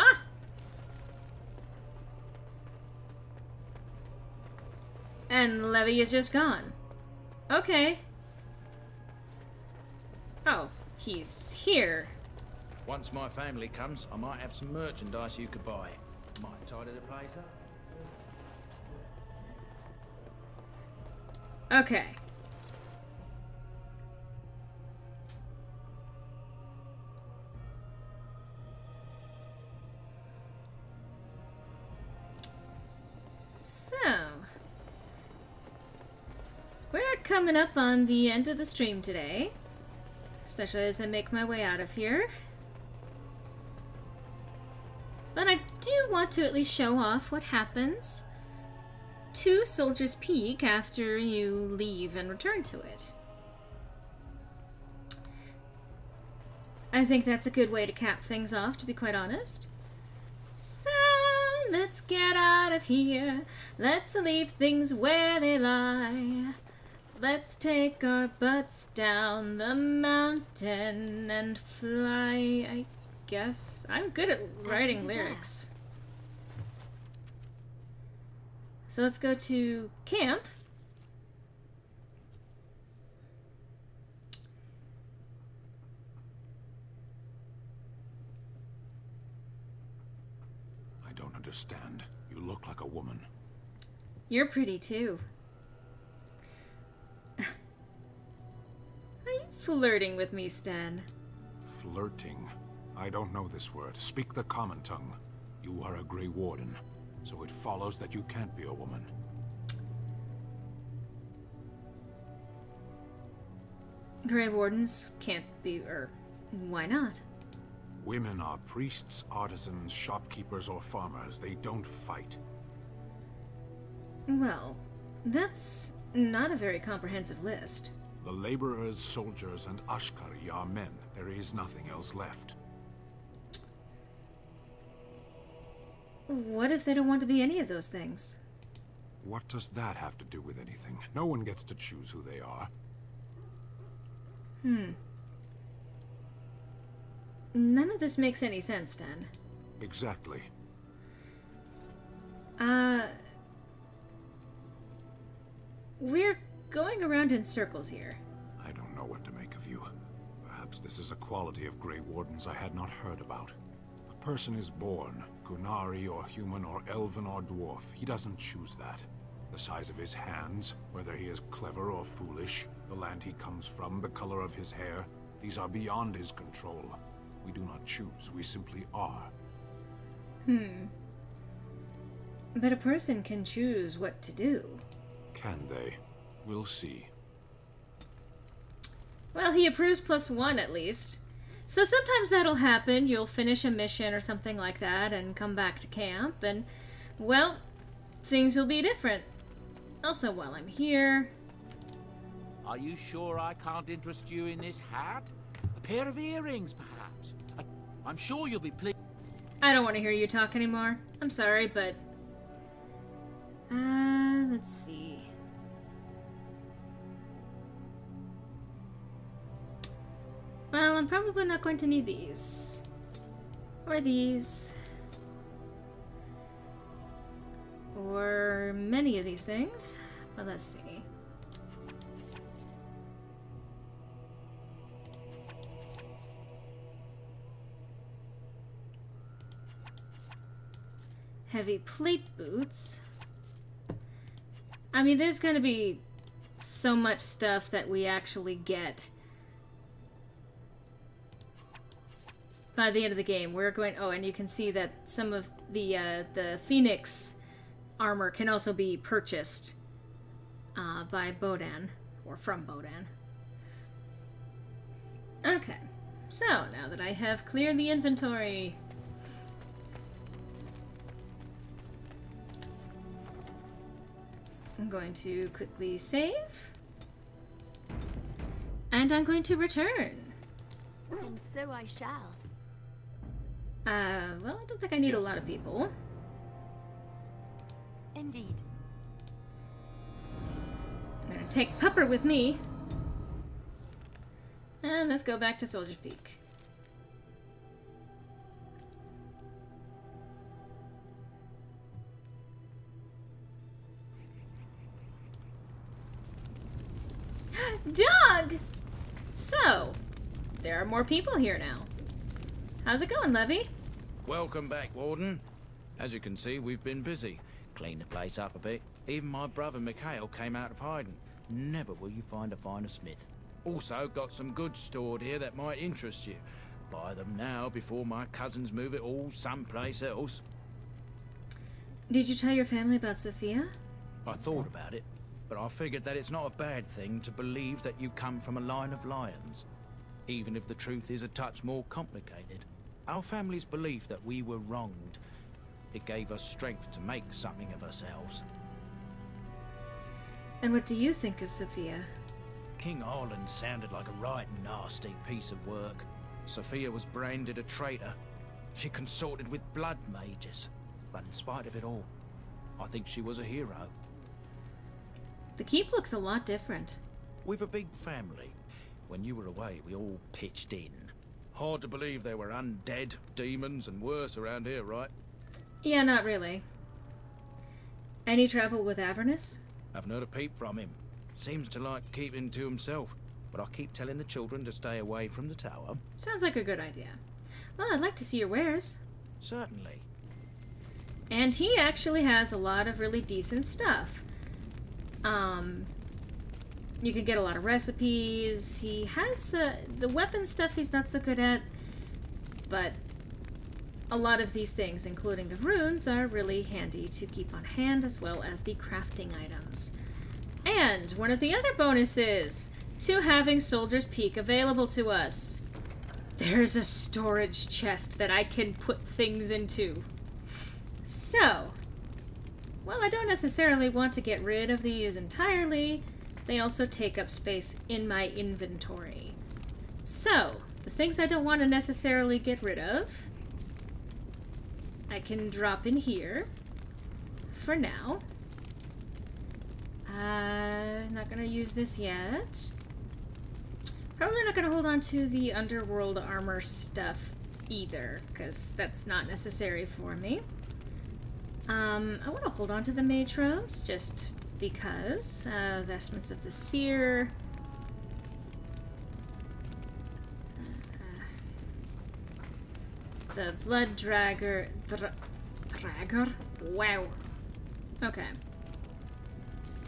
And Levy is just gone. Okay. Oh, he's here.
Once my family comes, I might have some merchandise you could buy. Might tidy the place up.
Okay. So, we're coming up on the end of the stream today, especially as I make my way out of here. But I do want to at least show off what happens to Soldier's Peak after you leave and return to it. I think that's a good way to cap things off, to be quite honest. So, let's get out of here. Let's leave things where they lie. Let's take our butts down the mountain and fly, I guess. I'm good at writing lyrics. So let's go to camp.
I don't understand. You look like a woman.
You're pretty too. Are you flirting with me, Stan?
Flirting? I don't know this word. Speak the common tongue. You are a Grey Warden, so it follows that you can't be a woman.
Grey Wardens can't be, or why not?
Women are priests, artisans, shopkeepers, or farmers. They don't fight.
Well, that's not a very comprehensive list.
The laborers, soldiers, and Ashkari are men. There is nothing else left.
What if they don't want to be any of those things?
What does that have to do with anything? No one gets to choose who they are.
None of this makes any sense, Dan.
Exactly.
We're going around in circles here.
I don't know what to make of you. Perhaps this is a quality of Grey Wardens I had not heard about. A person is born, Gunari or human or elven or dwarf. He doesn't choose that. The size of his hands, whether he is clever or foolish, the land he comes from, the color of his hair, these are beyond his control. We do not choose, we simply are.
But a person can choose what to do.
Can they? We'll see.
Well, he approves +1 at least. So sometimes that'll happen. You'll finish a mission or something like that and come back to camp and, well, things will be different. Also, while I'm here...
Are you sure I can't interest you in this hat? A pair of earrings, perhaps? I'm sure you'll be pleased.
I don't want to hear you talk anymore. I'm sorry, but... let's see. Well, I'm probably not going to need these. Or these. for many of these things, but let's see. Heavy plate boots. I mean, there's gonna be so much stuff that we actually get by the end of the game. We're going... Oh, and you can see that some of the Phoenix armor can also be purchased by Bodan, or from Bodan. Okay, so now that I have cleared the inventory, I'm going to quickly save, and I'm going to return.
And so I shall.
Well, I don't think I need a lot of people.
Indeed.
I'm gonna take Pupper with me. And let's go back to Soldier's Peak. Dog! So, there are more people here now. How's it going, Levy?
Welcome back, Warden. As you can see, we've been busy. Cleaned the place up a bit. Even my brother Mikhail came out of hiding. Never will you find a finer smith. Also, got some goods stored here that might interest you. Buy them now before my cousins move it all someplace else.
Did you tell your family about Sophia?
I thought about it, but I figured that it's not a bad thing to believe that you come from a line of lions. Even if the truth is a touch more complicated. Our family's belief that we were wronged. It gave us strength to make something of ourselves.
And what do you think of Sophia?
King Arlen sounded like a right nasty piece of work. Sophia was branded a traitor. She consorted with blood mages. But in spite of it all, I think she was a hero.
The keep looks a lot different.
We've a big family. When you were away, we all pitched in. Hard to believe there were undead, demons, and worse around here, right?
Yeah, not really. Any trouble with Avernus?
Haven't heard a peep from him. Seems to like keeping to himself. But I keep telling the children to stay away from the tower.
Sounds like a good idea. Well, I'd like to see your wares.
Certainly.
And he actually has a lot of really decent stuff. You can get a lot of recipes. He has the weapon stuff he's not so good at, but a lot of these things, including the runes, are really handy to keep on hand, as well as the crafting items. And one of the other bonuses to having Soldier's Peak available to us. There's a storage chest that I can put things into. So, while I don't necessarily want to get rid of these entirely, they also take up space in my inventory. So, the things I don't want to necessarily get rid of, I can drop in here for now. Not gonna use this yet. Probably not gonna hold on to the underworld armor stuff either, because that's not necessary for me. I want to hold on to the mage robes just because. Vestments of the seer. The blood dragger. Dragger? Wow. Okay.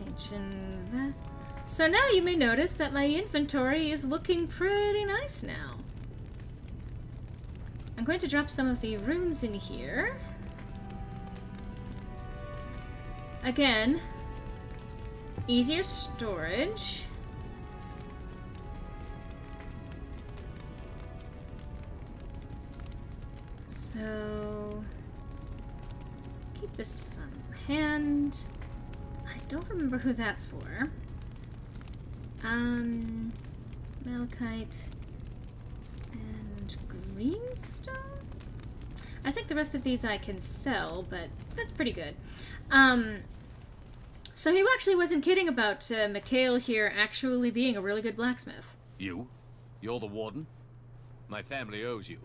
Ancient. So now you may notice that my inventory is looking pretty nice now. I'm going to drop some of the runes in here. Again, easier storage. So, keep this on hand. I don't remember who that's for. Malachite and greenstone? I think the rest of these I can sell, but that's pretty good. So he actually wasn't kidding about Mikhail here actually being a really good blacksmith.
You? You're the warden? My family owes you.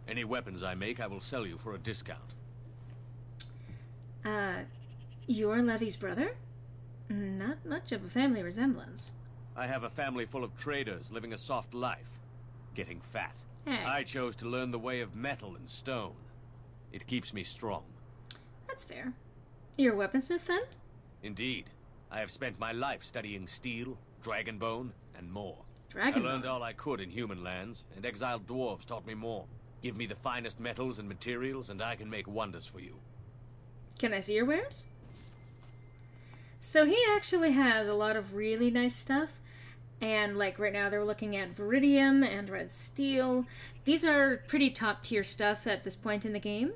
Any weapons I make, I will sell you for a discount.
You're Levy's brother? Not much of a family resemblance.
I have a family full of traders living a soft life, getting fat.
Hey.
I chose to learn the way of metal and stone. It keeps me strong.
That's fair. You're a weaponsmith, then?
Indeed. I have spent my life studying steel, dragonbone, and more.
Dragonbone?
I learned all I could in human lands, and exiled dwarves taught me more. Give me the finest metals and materials, and I can make wonders for you.
Can I see your wares? So he actually has a lot of really nice stuff. And like right now they're looking at Viridium and Red Steel. These are pretty top tier stuff at this point in the game.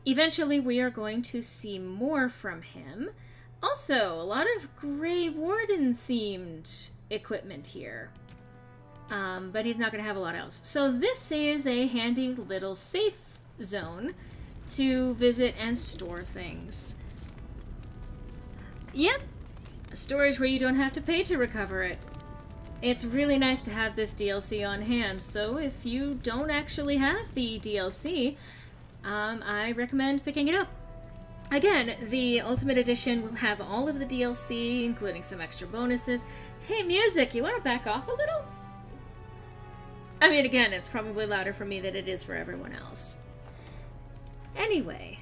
Eventually we are going to see more from him. Also, a lot of Grey Warden themed equipment here. But he's not going to have a lot else. So this is a handy little safe zone to visit and store things. Yep, a storage where you don't have to pay to recover it. It's really nice to have this DLC on hand, so if you don't actually have the DLC, I recommend picking it up. Again, the Ultimate Edition will have all of the DLC, including some extra bonuses. Hey, music, you want to back off a little? I mean, again, it's probably louder for me than it is for everyone else. Anyway.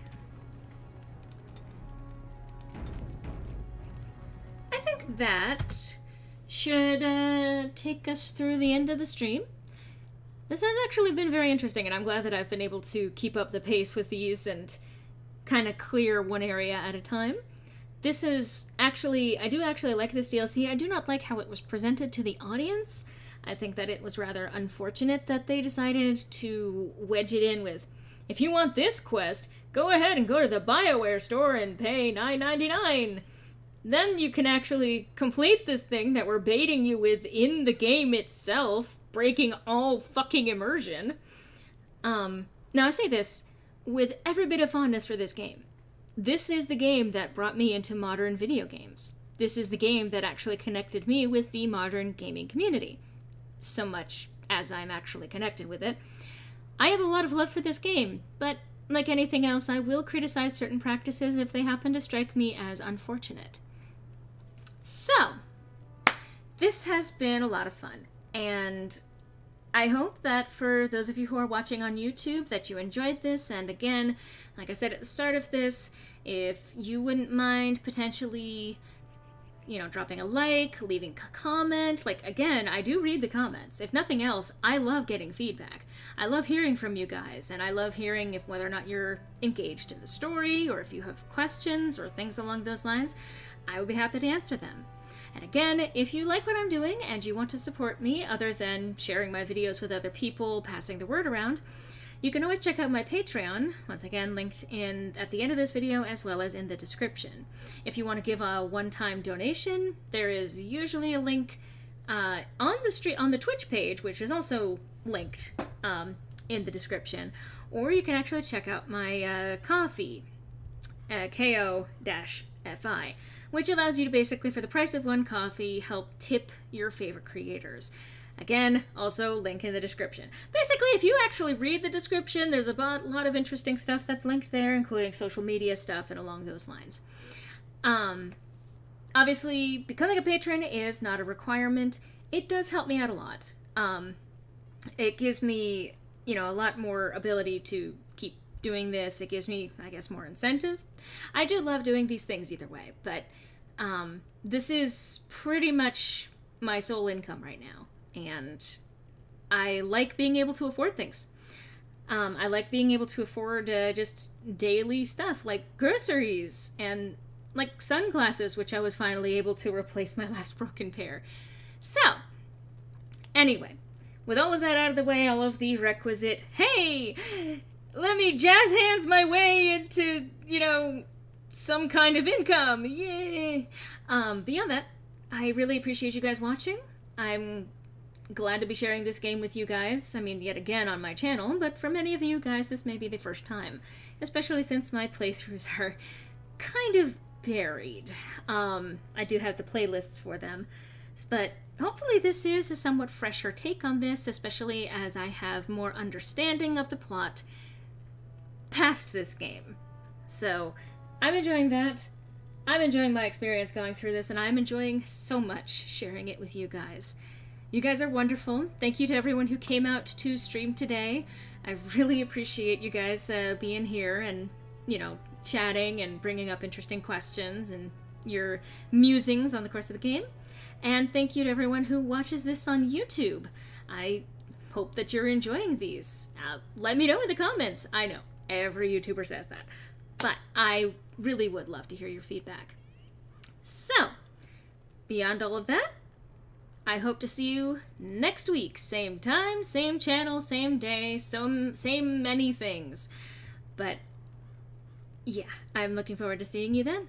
I think that should take us through the end of the stream. This has actually been very interesting, and I'm glad that I've been able to keep up the pace with these and kind of clear one area at a time. This is actually, I do actually like this DLC. I do not like how it was presented to the audience. I think that it was rather unfortunate that they decided to wedge it in with, if you want this quest, go ahead and go to the BioWare store and pay $9.99. Then you can actually complete this thing that we're baiting you with in the game itself, breaking all fucking immersion. Now I say this with every bit of fondness for this game. This is the game that brought me into modern video games. This is the game that actually connected me with the modern gaming community. So much as I'm actually connected with it. I have a lot of love for this game, but like anything else, I will criticize certain practices if they happen to strike me as unfortunate. So, this has been a lot of fun, and I hope that for those of you who are watching on YouTube that you enjoyed this, and again, like I said at the start of this, if you wouldn't mind potentially, you know, dropping a like, leaving a comment, like, again, I do read the comments. If nothing else, I love getting feedback. I love hearing from you guys, and I love hearing if whether or not you're engaged in the story, or if you have questions or things along those lines. I would be happy to answer them. And again, if you like what I'm doing and you want to support me other than sharing my videos with other people, passing the word around, you can always check out my Patreon, once again linked in at the end of this video as well as in the description. If you want to give a one-time donation, there is usually a link on the Twitch page, which is also linked in the description, or you can actually check out my Ko-fi, Ko-fi, which allows you to basically, for the price of one coffee, help tip your favorite creators. Again, also link in the description. Basically, if you actually read the description, there's a lot of interesting stuff that's linked there, including social media stuff and along those lines. Obviously, becoming a patron is not a requirement. It does help me out a lot. It gives me, you know, a lot more ability to keep doing this. It gives me, I guess, more incentive. I do love doing these things either way, but this is pretty much my sole income right now, and I like being able to afford things. I like being able to afford just daily stuff like groceries and like sunglasses, which I was finally able to replace my last broken pair. So, anyway, with all of that out of the way, all of the requisite, hey, let me jazz hands my way into, you know, some kind of income. Yay! Beyond that, I really appreciate you guys watching. I'm glad to be sharing this game with you guys. I mean, yet again on my channel, but for many of you guys, this may be the first time, especially since my playthroughs are kind of buried. I do have the playlists for them, but hopefully this is a somewhat fresher take on this, especially as I have more understanding of the plot past this game. So, I'm enjoying that. I'm enjoying my experience going through this, and I'm enjoying so much sharing it with you guys. You guys are wonderful. Thank you to everyone who came out to stream today. I really appreciate you guys being here and, you know, chatting and bringing up interesting questions and your musings on the course of the game. And thank you to everyone who watches this on YouTube. I hope that you're enjoying these. Let me know in the comments. I know, every YouTuber says that. But I really would love to hear your feedback. So, beyond all of that, I hope to see you next week. Same time, same channel, same day, same many things. But yeah, I'm looking forward to seeing you then.